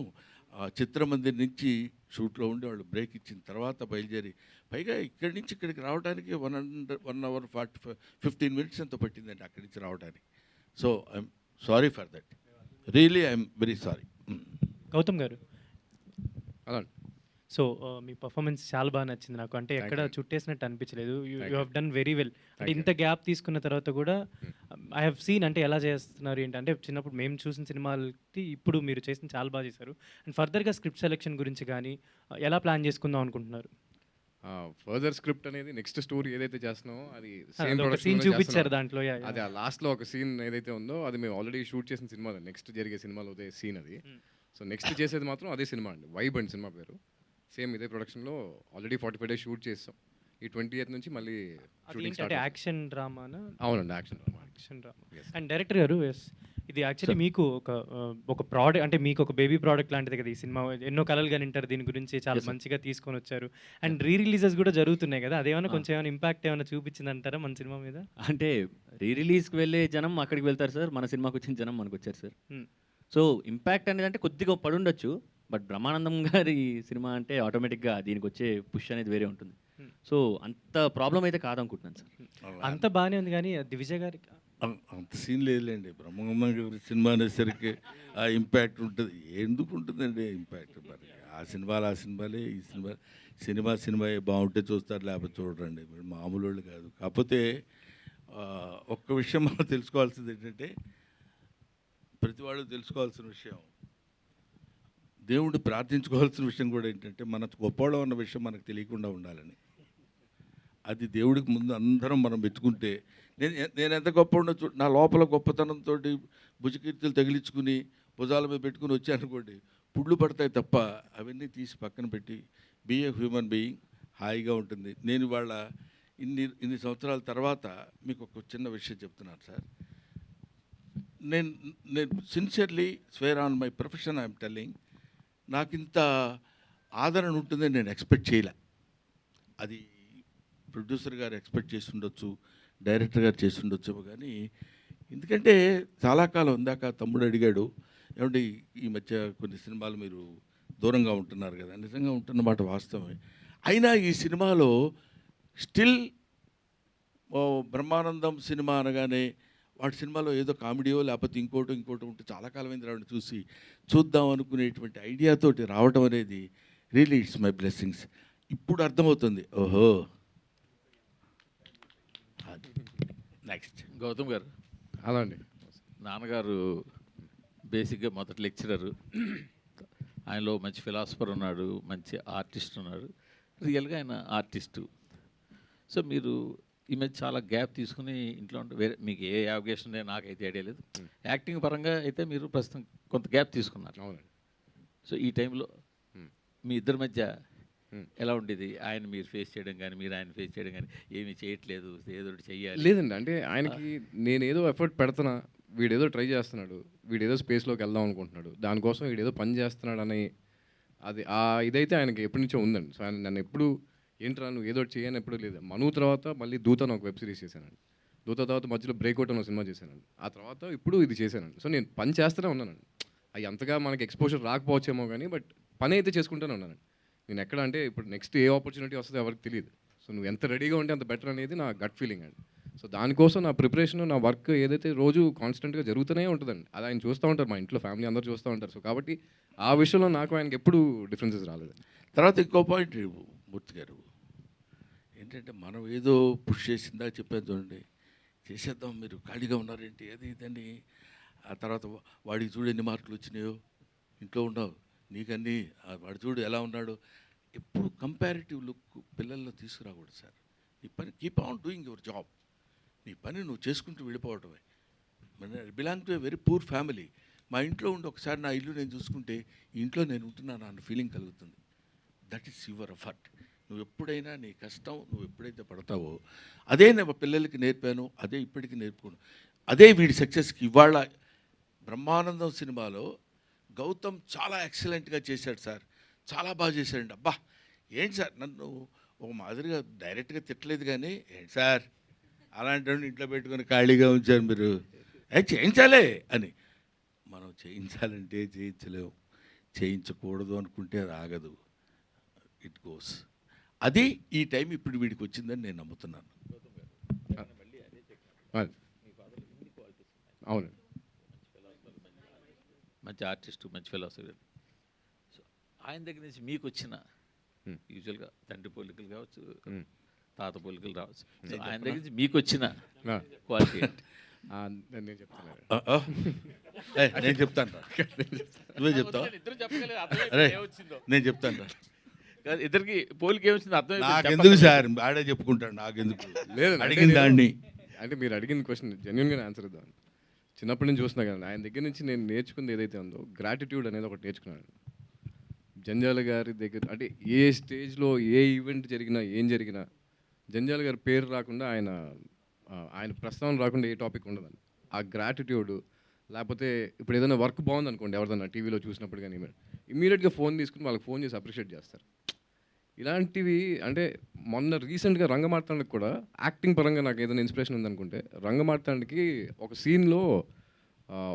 చిత్రమందిర్ నుంచి షూట్లో ఉండి వాళ్ళు బ్రేక్ ఇచ్చిన తర్వాత బయలుదేరి, పైగా ఇక్కడి నుంచి ఇక్కడికి రావడానికి 1 hour 15 minutes ఎంతో పట్టిందండి అక్కడి నుంచి రావడానికి. So I'm sorry for that, really I'm very sorry. Gautham గారు, సో మీ పర్ఫార్మెన్స్ చాలా బాగా నచ్చింది నాకు. అంటే ఎక్కడ చుట్టేసినట్టు అనిపించలేదు. You have done very well. అంటే ఇంత గ్యాప్ తీసుకున్న తర్వాత కూడా ఐ హ్యావ్ సీన్ అంటే ఎలా చేస్తున్నారు ఏంటంటే, చిన్నప్పుడు మేము చూసిన సినిమాలకి ఇప్పుడు మీరు చేసిన చాలా బాగా చేశారు. అండ్ ఫర్దర్గా స్క్రిప్ట్ సెలెక్షన్ గురించి కానీ ఎలా ప్లాన్ చేసుకుందాం అనుకుంటున్నారు? ఫర్దర్ స్క్రిప్ట్ అనేది నెక్స్ట్ స్టోరీ ఏదైతే చేస్తున్నామో అది సీన్ చూపించారు దాంట్లో. అది ఆ లాస్ట్లో ఒక సీన్ ఏదైతే ఉందో అది మేము ఆల్రెడీ షూట్ చేసిన సినిమా, నెక్స్ట్ జరిగే సినిమాలో అదే సీన్ అది. సో నెక్స్ట్ చేసేది మాత్రం అదే సినిమా అండి, వైబ్ అండ్ సినిమా పేరు. సేమ్ ఇదే ప్రొడక్షన్లో ఆల్రెడీ 45 days షూట్ చేస్తాం. ఈ 28th నుంచి మళ్ళీ షూటింగ్ స్టార్ట్. యాక్షన్ డ్రామానా? అవునండి, యాక్షన్ డ్రామా. అండ్ డైరెక్టర్ గారు, ఇది యాక్చువల్లీ మీకు ఒక ప్రోడక్ట్, అంటే మీకు ఒక బేబీ ప్రోడక్ట్ లాంటిది కదా ఈ సినిమా. ఎన్నో కలలు కానీ వింటారు దీని గురించి, చాలా మంచిగా తీసుకొని వచ్చారు. అండ్ రిలీజెస్ కూడా జరుగుతున్నాయి కదా, అదేమన్నా కొంచెం ఏమైనా ఇంపాక్ట్ ఏమైనా చూపించింది అంటారా మన సినిమా మీద? అంటే రిలీజ్కి వెళ్ళే జనం అక్కడికి వెళ్తారు సార్, మన సినిమాకి వచ్చిన జనం మనకు వచ్చారు సార్. సో ఇంపాక్ట్ అనేది అంటే కొద్దిగా పడుండొచ్చు, బట్ బ్రహ్మానందం గారి సినిమా అంటే ఆటోమేటిక్గా దీనికి వచ్చే పుష్ అనేది వేరే ఉంటుంది. సో అంత ప్రాబ్లం అయితే కాదనుకుంటున్నాను సార్. అంత బాగానే ఉంది కానీ దివిజయ్ గారికి అంత సీన్ లేదులేండి. బ్రహ్మానందం గారి సినిమా అనేసరికి ఆ ఇంపాక్ట్ ఉంటుంది. ఎందుకు ఉంటుందండి ఇంపాక్ట్? మరి ఆ సినిమాలే, ఈ సినిమా బాగుంటే చూస్తారు, లేకపోతే చూడరండి. మామూలు వాళ్ళు కాదు. కాకపోతే ఒక్క విషయం మనం తెలుసుకోవాల్సింది ఏంటంటే, ప్రతి వాళ్ళు తెలుసుకోవాల్సిన విషయం, దేవుడిని ప్రార్థించుకోవాల్సిన విషయం కూడా ఏంటంటే, మన గొప్పవాళ్ళం అన్న విషయం మనకు తెలియకుండా ఉండాలని. అది దేవుడికి ముందు అందరం మనం మెచ్చుకుంటే, నేను ఎంత గొప్ప ఉండొచ్చు, నా లోపల గొప్పతనంతో భుజకీర్తులు తగిలించుకుని భుజాల మీద పెట్టుకుని వచ్చానుకోండి, పుళ్ళు పడతాయి తప్ప అవన్నీ తీసి పక్కన పెట్టి బీ ఏ హ్యూమన్ బీయింగ్, హాయిగా ఉంటుంది. నేను వాళ్ళ ఇన్ని సంవత్సరాల తర్వాత మీకు ఒక చిన్న విషయం చెప్తున్నాను సార్. నేను sincerely square on my profession I'm telling, నాకు ఇంత ఆదరణ ఉంటుందని నేను ఎక్స్పెక్ట్ చేయలే. అది ప్రొడ్యూసర్ గారు ఎక్స్పెక్ట్ చేసి ఉండొచ్చు, డైరెక్టర్ గారు చేసి ఉండొచ్చు. కానీ ఎందుకంటే చాలా కాలం ఇందాక తమ్ముడు అడిగాడు, ఏమంటే ఈ మధ్య కొన్ని సినిమాలు మీరు దూరంగా ఉంటున్నారు కదా. నిజంగా ఉంటున్నమాట వాస్తవమే. అయినా ఈ సినిమాలో స్టిల్ బ్రహ్మానందం సినిమా అనగానే వాటి సినిమాలో ఏదో కామెడీయో లేకపోతే ఇంకోటి ఉంటే చాలా కాలమైంది రావడం చూసి చూద్దాం అనుకునేటువంటి ఐడియాతోటి రావడం అనేది రియలీ ఇట్స్ మై బ్లెస్సింగ్స్. ఇప్పుడు అర్థమవుతుంది. ఓహో. నెక్స్ట్ గౌతమ్ గారు. అలా అండి. నాన్నగారు బేసిక్గా మొదటి లెక్చరరు, ఆయనలో మంచి ఫిలాసఫర్ ఉన్నాడు, మంచి ఆర్టిస్ట్ ఉన్నాడు, రియల్గా ఆయన ఆర్టిస్టు. సో మీరు ఈ మధ్య చాలా గ్యాప్ తీసుకుని ఇంట్లో ఉంటే వేరే మీకు ఏ అవకాశం ఉందో నాకైతే ఐడియా లేదు. యాక్టింగ్ పరంగా అయితే మీరు ప్రస్తుతం కొంత గ్యాప్ తీసుకున్నారు. అవునండి. సో ఈ టైంలో మీ ఇద్దరి మధ్య ఎలా ఉండేది? ఆయన మీరు ఫేస్ చేయడం కానీ, మీరు ఆయన ఫేస్ చేయడం కానీ, ఏమీ చేయట్లేదు, ఏదో ఒకటి చెయ్యాలి. లేదండి, అంటే ఆయనకి నేను ఏదో ఎఫర్ట్ పెడుతున్నా, వీడేదో ట్రై చేస్తున్నాడు, వీడేదో స్పేస్లోకి వెళ్దాం అనుకుంటున్నాడు, దానికోసం వీడేదో పని చేస్తున్నాడు అని అది ఇదైతే ఆయనకి ఎప్పటి నుంచో ఉందండి. సో ఆయన నన్ను ఎప్పుడు ఏంట్రా నువ్వు ఏదో చేయని ఎప్పుడు లేదు. మను తర్వాత మళ్ళీ దూత అని ఒక వెబ్ సిరీస్ చేశానండి. దూత తర్వాత మధ్యలో బ్రేక్అవుట్ అని ఒక సినిమా చేశానండి. ఆ తర్వాత ఇప్పుడు ఇది చేశానండి. సో నేను పని చేస్తూనే ఉన్నానండి. అవి అంతగా మనకి ఎక్స్పోజర్ రాకపోవచ్చేమో కానీ, బట్ పని అయితే చేసుకుంటూనే ఉన్నానండి. నేను ఎక్కడ అంటే ఇప్పుడు నెక్స్ట్ ఏ ఆపర్చునిటీ వస్తుందో ఎవరికి తెలియదు. సో నువ్వు ఎంత రెడీగా ఉంటే అంత బెటర్ అనేది నా గట్ ఫీలింగ్ అండి. సో దానికోసం నా ప్రిపరేషన్, నా వర్క్ ఏదైతే రోజు కాన్స్టెంట్గా జరుగుతూనే ఉంటుందండి. అది ఆయన చూస్తూ ఉంటారు, మా ఇంట్లో ఫ్యామిలీ అందరూ చూస్తూ ఉంటారు. సో కాబట్టి ఆ విషయంలో నాకు ఆయనకి ఎప్పుడు డిఫరెన్సెస్ రాలేదు. తర్వాత ఇంకో పాయింట్ మూర్తి గారు ఏంటంటే, మనం ఏదో పుష్ చేసిందా చెప్పాను చూడండి, చేసేద్దాం మీరు ఖాళీగా ఉన్నారేంటి అది ఇదని. ఆ తర్వాత వాడికి చూడు ఎన్ని మార్కులు వచ్చినాయో, ఇంట్లో ఉండవు నీకన్నీ, వాడు చూడు ఎలా ఉన్నాడు. ఎప్పుడు కంపారిటివ్ లుక్ పిల్లల్లో తీసుకురాకూడదు సార్. నీ పని keep on doing your job. నీ పని నువ్వు చేసుకుంటూ వెళ్ళిపోవటమే. Belong to a very poor family. మా ఇంట్లో ఉండి ఒకసారి నా ఇల్లు నేను చూసుకుంటే ఈ ఇంట్లో నేను ఉంటున్నాను అన్న ఫీలింగ్ కలుగుతుంది. That is your effort. నువ్వు ఎప్పుడైనా నీ కష్టం నువ్వు ఎప్పుడైతే పడతావో అదే నేను పిల్లలకి నేర్పాను, అదే ఇప్పటికీ నేర్పుకున్నాను. అదే వీడి సక్సెస్కి. ఇవాళ బ్రహ్మానందం సినిమాలో గౌతమ్ చాలా ఎక్సలెంట్గా చేశాడు సార్, చాలా బాగా చేశాడండి. అబ్బా ఏంటి సార్, నన్ను ఒక మాదిరిగా డైరెక్ట్గా తిట్టలేదు కానీ, ఏంటి సార్ అలాంటి ఇంట్లో పెట్టుకొని ఖాళీగా ఉంచారు మీరు, చేయించాలే అని. మనం చేయించాలంటే చేయించలేము, చేయించకూడదు అనుకుంటే అది ఆగదు, ఇట్ గోస్. అది ఈ టైం ఇప్పుడు వీడికి వచ్చిందని నేను నమ్ముతున్నాను. అవును, మంచి ఆర్టిస్టు, మంచి ఫిలాసఫీ. సో ఆయన దగ్గర నుంచి మీకు వచ్చిన యూజువల్గా తండ్రి పోలికలు కావచ్చు, తాత పోలికలు రావచ్చు, సో ఆయన దగ్గర నుంచి మీకు వచ్చిన క్వాలిటీ నేను చెప్తాను. నేను చెప్తాను, నువ్వే చెప్తావా? అరే నేను చెప్తాను. ఇద్దరికి పోలిక ఏమొచ్చింది అర్థం నాకెందుకు సార్, ఆడే చెప్పుకుంటాడు, నాకెందుకు లేదు అడిగిన దాన్ని. అంటే మీరు అడిగిన క్వశ్చన్ జెన్యున్గా ఆన్సర్ ఇద్దాం. చిన్నప్పటి నుంచి చూస్తున్నా కదా, ఆయన దగ్గర నుంచి నేను నేర్చుకుంది ఏదైతే ఉందో గ్రాటిట్యూడ్ అనేది ఒకటి నేర్చుకున్నాను. జంజాల గారి దగ్గర అంటే ఏ స్టేజ్లో ఏ ఈవెంట్ జరిగినా ఏం జరిగినా జంజాల గారి పేరు రాకుండా, ఆయన ప్రస్తావన రాకుండా ఏ టాపిక్ ఉండదండి. ఆ గ్రాటిట్యూడ్, లేకపోతే ఇప్పుడు ఏదైనా వర్క్ బాగుంది అనుకోండి, ఎవరిదైనా టీవీలో చూసినప్పుడు కానీ ఇమీడియట్గా ఫోన్ తీసుకుని వాళ్ళకి ఫోన్ చేసి అప్రిషియేట్ చేస్తారు. ఇలాంటివి అంటే మొన్న రీసెంట్గా రంగమార్తాండకి కూడా యాక్టింగ్ పరంగా నాకు ఏదైనా ఇన్స్పిరేషన్ ఉందనుకుంటే, రంగమార్తాండకి ఒక సీన్లో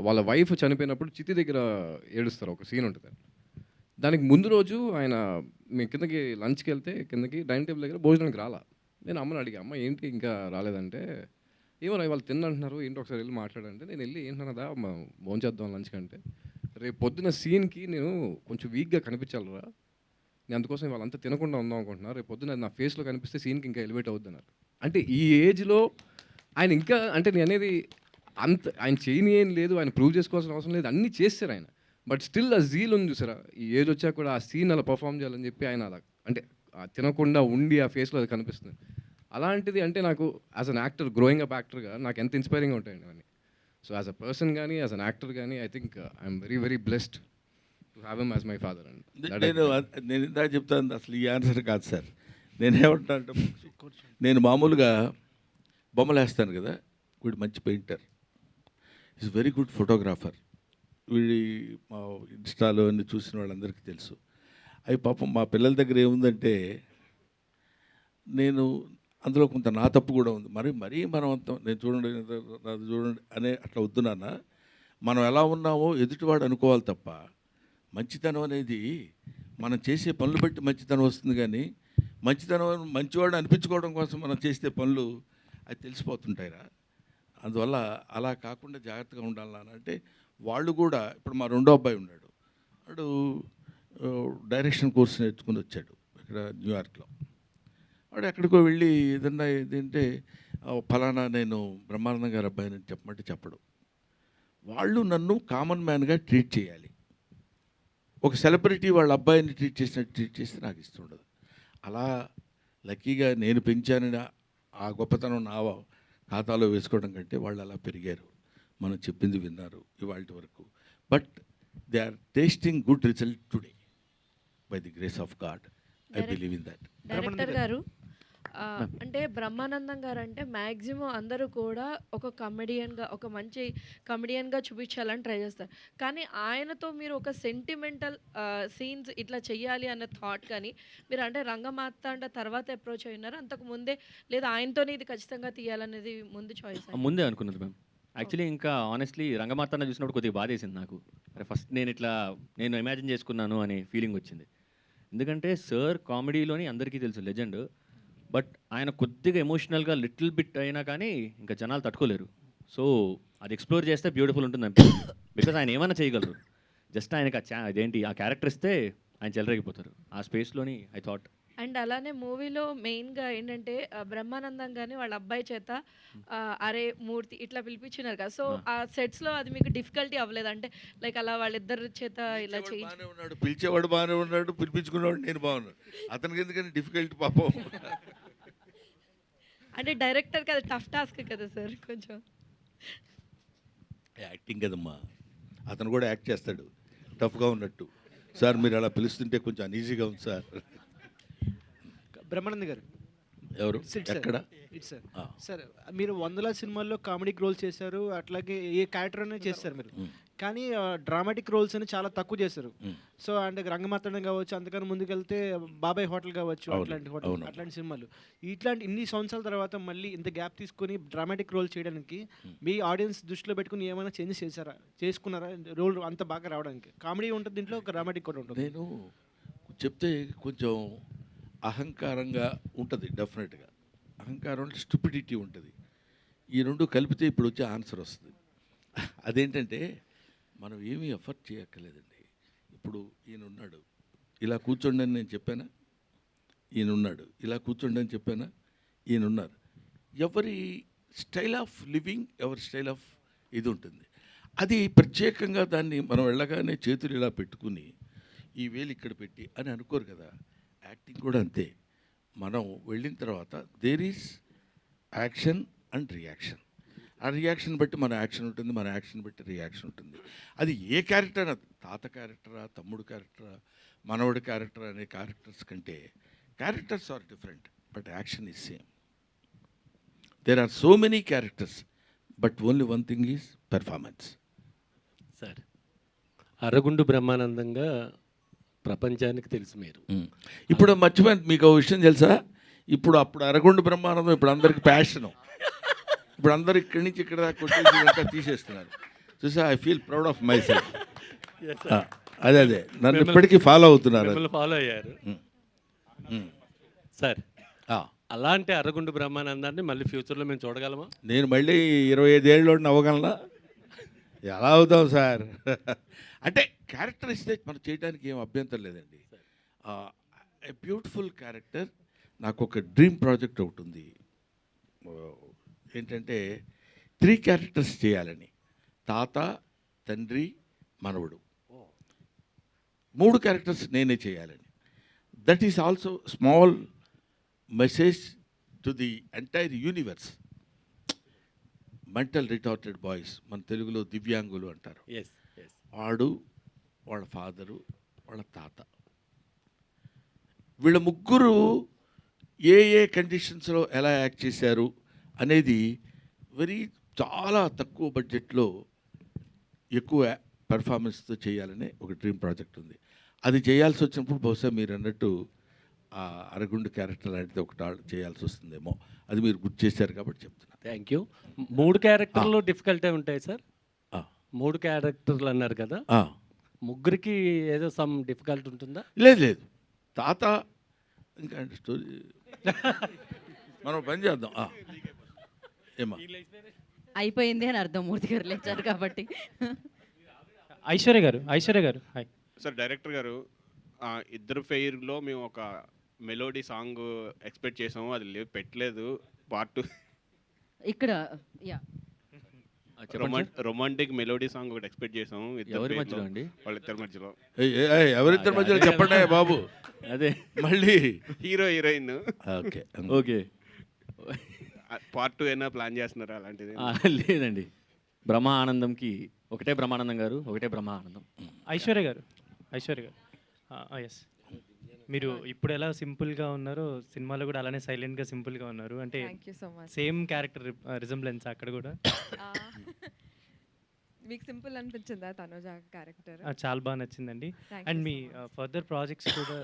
వాళ్ళ వైఫ్ చనిపోయినప్పుడు చితి దగ్గర ఏడుస్తారు, ఒక సీన్ ఉంటుంది. దానికి ముందు రోజు ఆయన మేము కిందకి లంచ్కి వెళ్తే కిందకి డైనింగ్ టేబుల్ దగ్గర భోజనానికి రాలా. నేను అమ్మని అడిగా, అమ్మ ఏంటి ఇంకా రాలేదంటే, ఏమో వాళ్ళు తిన్నంటున్నారు, ఏంటి ఒకసారి వెళ్ళి మాట్లాడంటే, నేను వెళ్ళి ఏంటన్నదా భోజనం చేద్దాం లంచ్కి అంటే, రేపు పొద్దున్న సీన్కి నేను కొంచెం వీక్గా కనిపించాలరా, నేను అందుకోసం వాళ్ళంతా తినకుండా ఉందాం అనుకుంటున్నా, రేపు పొద్దున్న నా ఫేస్లో కనిపిస్తే సీన్కి ఇంకా ఎలివేట్ అవుద్ది అన్నారు. అంటే ఈ ఏజ్లో ఆయన ఇంకా, అంటే నేను అనేది అంత ఆయన చేయని ఏం లేదు, ఆయన ప్రూవ్ చేసుకోవాల్సిన అవసరం లేదు, అన్నీ చేస్తారు ఆయన. బట్ స్టిల్ ఆ జీల్ ఉంది చూసారా, ఈ ఏజ్ వచ్చాక కూడా ఆ సీన్ అలా పర్ఫామ్ చేయాలని చెప్పి ఆయన అలా అంటే తినకుండా ఉండి ఆ ఫేస్లో అది కనిపిస్తుంది. అలాంటిది అంటే నాకు as an actor, growing up యాక్టర్గా నాకు ఎంత ఇన్స్పైరింగ్ ఉంటాయండి అవన్నీ. సో యాజ్ అ పర్సన్ కానీ యాజ్ అన్ యాక్టర్ కానీ I think I'm very very blessed to have him as my father అండి. నేను ఇందాక చెప్తాను, అసలు ఈ ఆన్సర్ కాదు సార్. నేనేమంటా అంటే, నేను మామూలుగా బొమ్మలు వేస్తాను కదా, వీడు మంచి painter, is very good photographer. వీడి మా ఇన్స్టాలో అన్ని చూసిన వాళ్ళందరికీ తెలుసు. అవి పాపం మా పిల్లల దగ్గర ఏముందంటే, నేను అందులో కొంత నా తప్పు కూడా ఉంది. మరీ మనం అంత నేను చూడండి అది చూడండి అనే అట్లా వద్దు నాన్న, మనం ఎలా ఉన్నామో ఎదుటివాడు అనుకోవాలి తప్ప, మంచితనం అనేది మనం చేసే పనులు బట్టి మంచితనం వస్తుంది. కానీ మంచితనం మంచివాడు అనిపించుకోవడం కోసం మనం చేసే పనులు అది తెలిసిపోతుంటాయిరా. అందువల్ల అలా కాకుండా జాగ్రత్తగా ఉండాలి నాన్న అంటే, వాళ్ళు కూడా ఇప్పుడు మా రెండో అబ్బాయి ఉన్నాడు, వాడు డైరెక్షన్ కోర్స్ నేర్చుకుని వచ్చాడు ఇక్కడ న్యూయార్క్లో. వాడు ఎక్కడికో వెళ్ళి ఏదన్నా ఏదంటే ఫలానా నేను బ్రహ్మానందం గారి అబ్బాయిని చెప్పమంటే చెప్పడు. వాళ్ళు నన్ను కామన్ మ్యాన్గా ట్రీట్ చేయాలి. ఒక సెలబ్రిటీ వాళ్ళ అబ్బాయిని ట్రీట్ చేసినట్టు ట్రీట్ చేస్తే నాకు ఇష్టం ఉండదు. అలా లక్కీగా నేను పెంచానని ఆ గొప్పతనం నా ఖాతాలో వేసుకోవడం కంటే వాళ్ళు అలా పెరిగారు, మనం చెప్పింది విన్నారు ఇవాళ వరకు. But they are tasting good result today by the grace of God. I believe in that. Director గారు, అంటే బ్రహ్మానందం గారు అంటే మ్యాక్సిమం అందరూ కూడా ఒక కమెడియన్గా, ఒక మంచి కమెడియన్గా చూపించాలని ట్రై చేస్తారు. కానీ ఆయనతో మీరు ఒక సెంటిమెంటల్ సీన్స్ ఇట్లా చెయ్యాలి అన్న థాట్ కానీ మీరు అంటే రంగమార్తాండ తర్వాత అప్రోచ్ అయినారు, అంతకు ముందే లేదా ఆయనతోనే ఇది ఖచ్చితంగా తీయాలనేది ముందు చాయిస్? ముందే అనుకున్నది మ్యామ్. యాక్చువల్లీ ఇంకా ఆనెస్ట్లీ రంగమార్తాండ చూసినప్పుడు కొద్దిగా బాధేసింది నాకు. అరే ఫస్ట్ నేను ఇమాజిన్ చేసుకున్నాను అనే ఫీలింగ్ వచ్చింది. ఎందుకంటే సార్ కామెడీలోని అందరికీ తెలుసు లెజెండ్, బట్ ఆయన కొద్దిగా ఎమోషనల్గా లిటిల్ బిట్ అయినా కానీ ఇంకా జనాలు తట్టుకోలేరు. సో అది ఎక్స్ప్లోర్ చేస్తే బ్యూటిఫుల్ ఉంటుంది అనిపిస్తుంది. బికాజ్ ఆయన ఏమైనా చేయగలరు, జస్ట్ ఆయనకి అదేంటి ఆ క్యారెక్టర్ ఇస్తే ఆయన చెలరేగిపోతారు ఆ స్పేస్లోని. I thought. అండ్ అలానే మూవీలో మెయిన్గా ఏంటంటే బ్రహ్మానందం కానీ వాళ్ళ అబ్బాయి చేత అరే మూర్తి ఇట్లా పిలిపించినారు కదా, సో ఆ సెట్స్లో అది మీకు డిఫికల్టీ అవ్వలేదు? అంటే లైక్ అలా వాళ్ళిద్దరి చేత ఇలా ఉన్నాడు, పిలిచేవాడు బాగానే ఉన్నాడు, పిలిపించుకునేవాడు నేను బాగున్నాడు, అతనికి ఎందుకని డిఫికల్టీ పాపం? అంటే డైరెక్టర్కి అది టఫ్ టాస్క్ కదా సార్ కొంచెం. యాక్టింగ్ కదమ్మా, అతను కూడా యాక్ట్ చేస్తాడు టఫ్గా ఉన్నట్టు. సార్ మీరు అలా పిలుస్తుంటే కొంచెం అన్ఈజీగా ఉంది సార్. బ్రహ్మానంద్ గారు ఎవరు ఎక్కడ? సార్ సార్ మీరు వందల సినిమాల్లో కామెడిక్ రోల్ చేశారు, అట్లాగే ఏ క్యారెక్టర్ అనే చేస్తారు మీరు, కానీ డ్రామాటిక్ రోల్స్ అని చాలా తక్కువ చేశారు. సో అంటే రంగమార్తాండం కావచ్చు, అంతకన్నా ముందుకెళ్తే బాబాయ్ హోటల్ కావచ్చు, అట్లాంటి సినిమాలు. ఇన్ని సంవత్సరాల తర్వాత మళ్ళీ ఇంత గ్యాప్ తీసుకొని డ్రామాటిక్ రోల్ చేయడానికి మీ ఆడియన్స్ దృష్టిలో పెట్టుకుని ఏమైనా చేంజెస్ చేసుకున్నారా రోల్ అంత బాగా రావడానికి? కామెడీ ఉంటుంది దీంట్లో, ఒక డ్రామాటిక్ కూడా ఉంటుంది. నేను చెప్తే కొంచెం అహంకారంగా ఉంటుంది, డెఫినెట్గా అహంకారం అంటే స్టూపిడిటీ ఉంటుంది. ఈ రెండు కలిపితే ఇప్పుడు వచ్చే ఆన్సర్ వస్తుంది. అదేంటంటే మనం ఏమీ ఎఫర్ట్ చేయక్కర్లేదండి. ఇప్పుడు ఈయన ఉన్నాడు, ఇలా కూర్చోండి అని నేను చెప్పానా? ఈయన ఉన్నాడు, ఇలా కూర్చోండి అని చెప్పానా? ఈయన ఉన్నారు. ఎవరి స్టైల్ ఆఫ్ లివింగ్, ఎవరి స్టైల్ ఆఫ్ ఇది ఉంటుంది. అది ప్రత్యేకంగా దాన్ని మనం వెళ్ళగానే చేతులు ఇలా పెట్టుకుని ఈ వేలు ఇక్కడ పెట్టి అని అనుకోరు కదా. యాక్టింగ్ కూడా అంతే. మనం వెళ్ళిన తర్వాత there is action and reaction. ఆ రియాక్షన్ బట్టి మన యాక్షన్ ఉంటుంది, మన యాక్షన్ బట్టి రియాక్షన్ ఉంటుంది. అది ఏ క్యారెక్టర్, తాత క్యారెక్టరా, తమ్ముడు క్యారెక్టరా, మనవడి క్యారెక్టర్ అనే క్యారెక్టర్స్ కంటే characters are different, but action is same. There are so many characters, but only one thing is performance. Sir అరగుండు బ్రహ్మానందంగా ప్రపంచానికి తెలుసు మీరు. ఇప్పుడు మర్చిపోయింది మీకు ఒక విషయం తెలుసా? అప్పుడు అరగుండు బ్రహ్మానందం ఇప్పుడు అందరికి ప్యాషను. ఇప్పుడు అందరు ఇక్కడి నుంచి ఇక్కడ కొట్టేసి తీసేస్తున్నారు. చూసా, I feel proud of my self. అదే నన్ను ఇప్పటికీ ఫాలో అవుతున్నారు. మిమ్మల్ని ఫాలో అయ్యారు సార్. అలాంటి అరగుండు బ్రహ్మానందాన్ని మళ్ళీ ఫ్యూచర్లో మేము చూడగలమా? నేను మళ్ళీ 25 ఏళ్ళలోని అవ్వగలనా? ఎలా అవుతాం సార్? అంటే క్యారెక్టర్ ఇస్తే మనం చేయడానికి ఏం అభ్యంతరం లేదండి. A beautiful character. నాకు ఒక డ్రీమ్ ప్రాజెక్ట్ ఒకటి ఉంది. ఏంటంటే 3 క్యారెక్టర్స్ చేయాలని. తాత, తండ్రి, మనవడు. 3 క్యారెక్టర్స్ నేనే చేయాలని. That is also small message to the entire universe. Mental retarded boys, మన తెలుగులో దివ్యాంగులు అంటారు. వాడు, వాళ్ళ ఫాదరు, వాళ్ళ తాత, వీళ్ళ ముగ్గురు ఏ కండిషన్స్లో ఎలా యాక్ట్ చేశారు అనేది చాలా తక్కువ బడ్జెట్లో ఎక్కువ పెర్ఫార్మెన్స్తో చేయాలనే ఒక డ్రీమ్ ప్రాజెక్ట్ ఉంది. అది చేయాల్సి వచ్చినప్పుడు బహుశా మీరు అన్నట్టు అరగుండు క్యారెక్టర్ లాంటిది ఒకటి చేయాల్సి వస్తుందేమో. అది మీరు గుర్తు చేశారు కాబట్టి చెప్తున్నా. Thank you. 3 క్యారెక్టర్లు డిఫికల్టే ఉంటాయి సార్. 3 క్యారెక్టర్లు అన్నారు కదా, ముగ్గురికి ఏదో సమ్ డిఫికల్ట్ ఉంటుందా? లేదు. తాత ఇంకా స్టోరీ మనం పని చేద్దాం. ఏమా అయిపోయింది అని అర్థం. మూర్తి గారు లేచారు కాబట్టి. ఐశ్వర్య గారు హాయ్ సార్. డైరెక్టర్ గారు, ఇద్దరు ఫెయిర్లో మేము ఒక మెలోడీ సాంగ్ ఎక్స్పెక్ట్ చేసాము, అది పెట్టలేదు. పార్ట్ 2 ఇక్కడ రొమాంటిక్ మెలోడీ సాంగ్ ఒకటి ఎక్స్పెక్ట్ చేసాము. ఎవరి మధ్యలో అండి? వాళ్ళిద్దరి మధ్యలో. ఎవరిద్దరి మధ్యలో చెప్పండి బాబు. అదే మళ్ళీ హీరో హీరోయిన్. ఓకే. పార్ట్ 2 అయినా ప్లాన్ చేస్తున్నారా అలాంటిది? లేదండి. బ్రహ్మ ఆనందంకి ఒకటే బ్రహ్మానందం గారు, ఒకటే బ్రహ్మ ఆనందం. ఐశ్వర్య గారు ఎస్. మీరు ఇప్పుడు ఎలా సింపుల్గా ఉన్నారో సినిమాలో కూడా అలానే సైలెంట్గా సింపుల్గా ఉన్నారు. అంటే సేమ్ క్యారెక్టర్ రిజంబ్లెన్స్ అక్కడ కూడా. మీకు సింపుల్ అనిపించిందా తనుజ క్యారెక్టర్? చాలా బాగా నచ్చిందండి. అండ్ మీ ఫర్దర్ ప్రాజెక్ట్స్ కూడా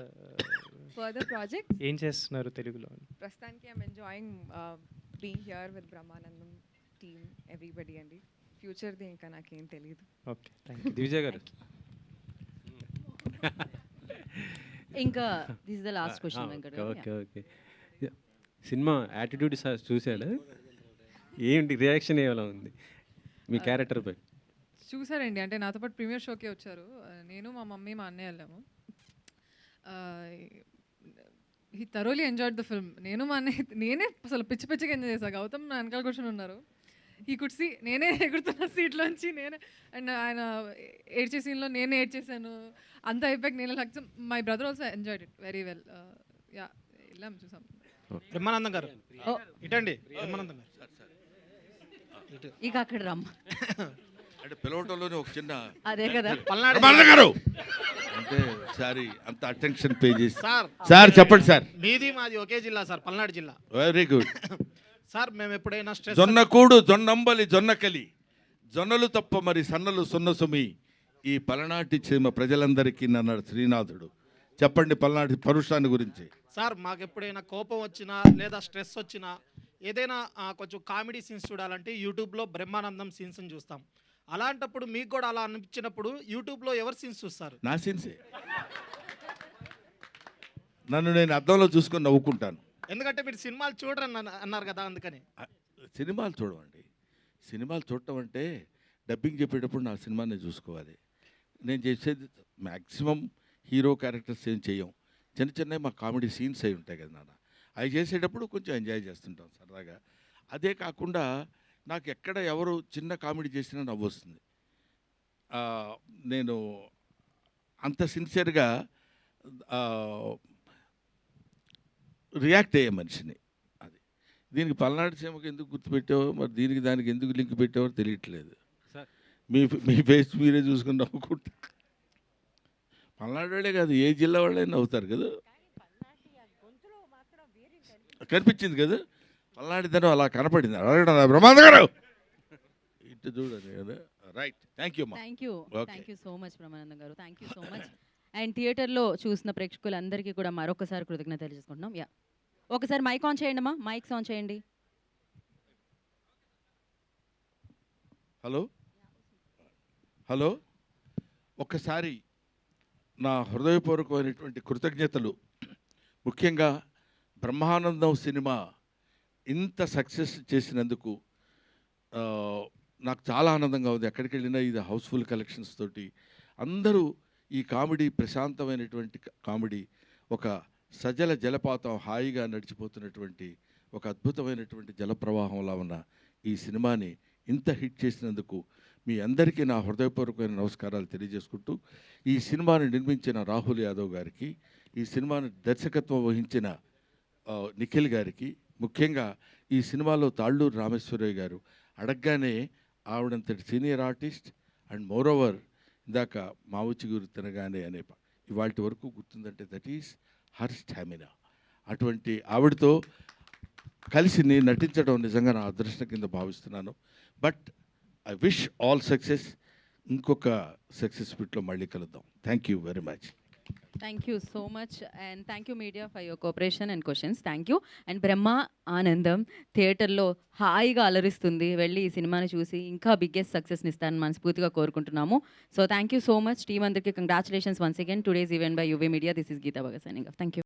ఏం చేస్తున్నారు తెలుగులో? ప్రస్తుతానికి I'm enjoying being here with Brahmanandam team everybody అండి. ఫ్యూచర్ది ఇంకా నాకేం తెలియదు. Okay, thank you. Divijay garu ఇంకా this the last question Venkata. Okay. Cinema attitude చూసాడా? ఏంటి రియాక్షన్ ఏమైనా ఉంది మీ క్యారెక్టర్ పై? చూసారండి, అంటే నాతో పాటు ప్రీమియర్ షోకే వచ్చారు. నేను, మా మమ్మీ, మా అన్నయ్య వెళ్ళాము. He thoroughly enjoyed the film. నేను మా అన్నయ్య నేనే అసలు పిచ్చిగా ఎంజాయ్ చేశాను. గౌతమ్ నా వెనకాల కూర్చొని ఉన్నారు. హీ కుడ్ సీ నేనే ఎగురుతున్న సీట్లోంచి నేనే. అండ్ ఆయన ఏడ్చే సీన్లో నేనే ఏడ్చేసాను. అంత అయిపోయాక నేను like my brother also enjoyed it very well. వెళ్ళాం, చూసాం. బ్రహ్మానందం గారు ఇటండి. బ్రహ్మానందం గారు ఇక అక్కడ రమ్మ అంటే పిలవటంలోనే ఒక చిన్న అదే కదా గారు అంటే సారీ అంత అటెన్షన్ పే చేసి. సార్ చెప్పండి సార్. మీది మాది ఒకే జిల్లా సార్, పల్నాడు జిల్లా. Very good sir. మేము ఎప్పుడైనా స్ట్రెస్ జొన్నకూడు, జొన్నంబలి, జొన్నకలి, జొన్నలు తప్ప మరి సన్నలు సున్నసుమి ఈ పలనాటి చీమ ప్రజలందరికీ అన్నాడు శ్రీనాథుడు. చెప్పండి పల్నాటి పరుషాన్ని గురించి. సార్, మాకు ఎప్పుడైనా కోపం వచ్చినా లేదా స్ట్రెస్ వచ్చినా ఏదైనా కొంచెం కామెడీ సీన్స్ చూడాలంటే యూట్యూబ్లో బ్రహ్మానందం సీన్స్ని చూస్తాం. అలాంటప్పుడు మీకు కూడా అలా అనిపించినప్పుడు యూట్యూబ్లో ఎవరు సీన్స్ చూస్తారు? నా సీన్సే. నన్ను నేను అద్దంలో చూసుకొని నవ్వుకుంటాను. ఎందుకంటే మీరు సినిమాలు చూడరని అన్నారు కదా, అందుకని. సినిమాలు చూడమండి. సినిమాలు చూడటం అంటే డబ్బింగ్ చెప్పేటప్పుడు నా సినిమాని చూసుకోవాలి. నేను చేసేది మ్యాక్సిమం హీరో క్యారెక్టర్స్ ఏం చేయం. చిన్న మా కామెడీ సీన్స్ అయి ఉంటాయి కదా నాన్న, అవి చేసేటప్పుడు కొంచెం ఎంజాయ్ చేస్తుంటాం సరదాగా. అదే కాకుండా నాకు ఎక్కడ ఎవరు చిన్న కామెడీ చేసినా నవ్వు వస్తుంది. నేను అంత సిన్సియర్గా రియాక్ట్ అయ్యే మనిషిని. అది దీనికి పల్నాడు సీమకు ఎందుకు గుర్తుపెట్టావో మరి దీనికి దానికి ఎందుకు లింక్ పెట్టావో తెలియట్లేదు. మీ ఫేస్ మీరే చూసుకుని నవ్వుకుంటా. పల్నాడు వాళ్ళే కాదు, ఏ జిల్లా వాళ్ళైనా నవ్వుతారు కదా. కనిపించింది కదా పల్నాడు ధనం అలా కనపడింది. అడగడం బ్రహ్మానంద గారు ఇటు చూడండి కదా. Right, thank you. Thank you so much Brahmanandam garu. Thank you so much. And థియేటర్లో చూసిన ప్రేక్షకులందరికీ కూడా మరొకసారి కృతజ్ఞత తెలుసుకుంటున్నాం. ఒకసారి మైక్ ఆన్ చేయండి అమ్మా, మైక్స్ ఆన్ చేయండి. హలో, ఒక్కసారి నా హృదయపూర్వకమైనటువంటి కృతజ్ఞతలు. ముఖ్యంగా బ్రహ్మానందం సినిమా ఇంత సక్సెస్ చేసినందుకు నాకు చాలా ఆనందంగా ఉంది. ఎక్కడికి వెళ్ళినా ఇది హౌస్ఫుల్ కలెక్షన్స్ తోటి అందరూ ఈ కామెడీ ప్రశాంతమైనటువంటి కామెడీ, ఒక సజల జలపాతం హాయిగా నడిచిపోతున్నటువంటి ఒక అద్భుతమైనటువంటి జలప్రవాహంలా ఉన్న ఈ సినిమాని ఇంత హిట్ చేసినందుకు మీ అందరికీ నా హృదయపూర్వకమైన నమస్కారాలు తెలియజేసుకుంటూ, ఈ సినిమాని నిర్మించిన రాహుల్ యాదవ్ గారికి, ఈ సినిమాని దర్శకత్వం వహించిన నిఖిల్ గారికి, ముఖ్యంగా ఈ సినిమాలో తాళ్ళూరు రామేశ్వరయ్య గారు అడగగానే ఆవిడంతటి సీనియర్ ఆర్టిస్ట్ అండ్ మోరోవర్ ఇందాక మావుచిగురు తినగానే అనే ఇవాళ వరకు గుర్తుందంటే దట్ ఈస్ హర్ స్టామినా. అటువంటి ఆవిడతో కలిసి నేను నటించడం నిజంగా నా అదృష్టం కింద భావిస్తున్నాను. But I wish all success. ఇంకొక సక్సెస్ బిట్లో మళ్ళీ కలుద్దాం. Thank you very much. Thank you so much and thank you media for your cooperation and questions. Thank you. And Brahmanandam థియేటర్లో హాయిగా అలరిస్తుంది. వెళ్ళి ఈ సినిమాని చూసి ఇంకా బిగ్గెస్ట్ సక్సెస్ని ఇస్తానని మనస్ఫూర్తిగా కోరుకుంటున్నాము. So thank you so much team అందరికీ. Congratulations once again today's event by యువే media. This is Geeta Bhagat signing off. Thank you.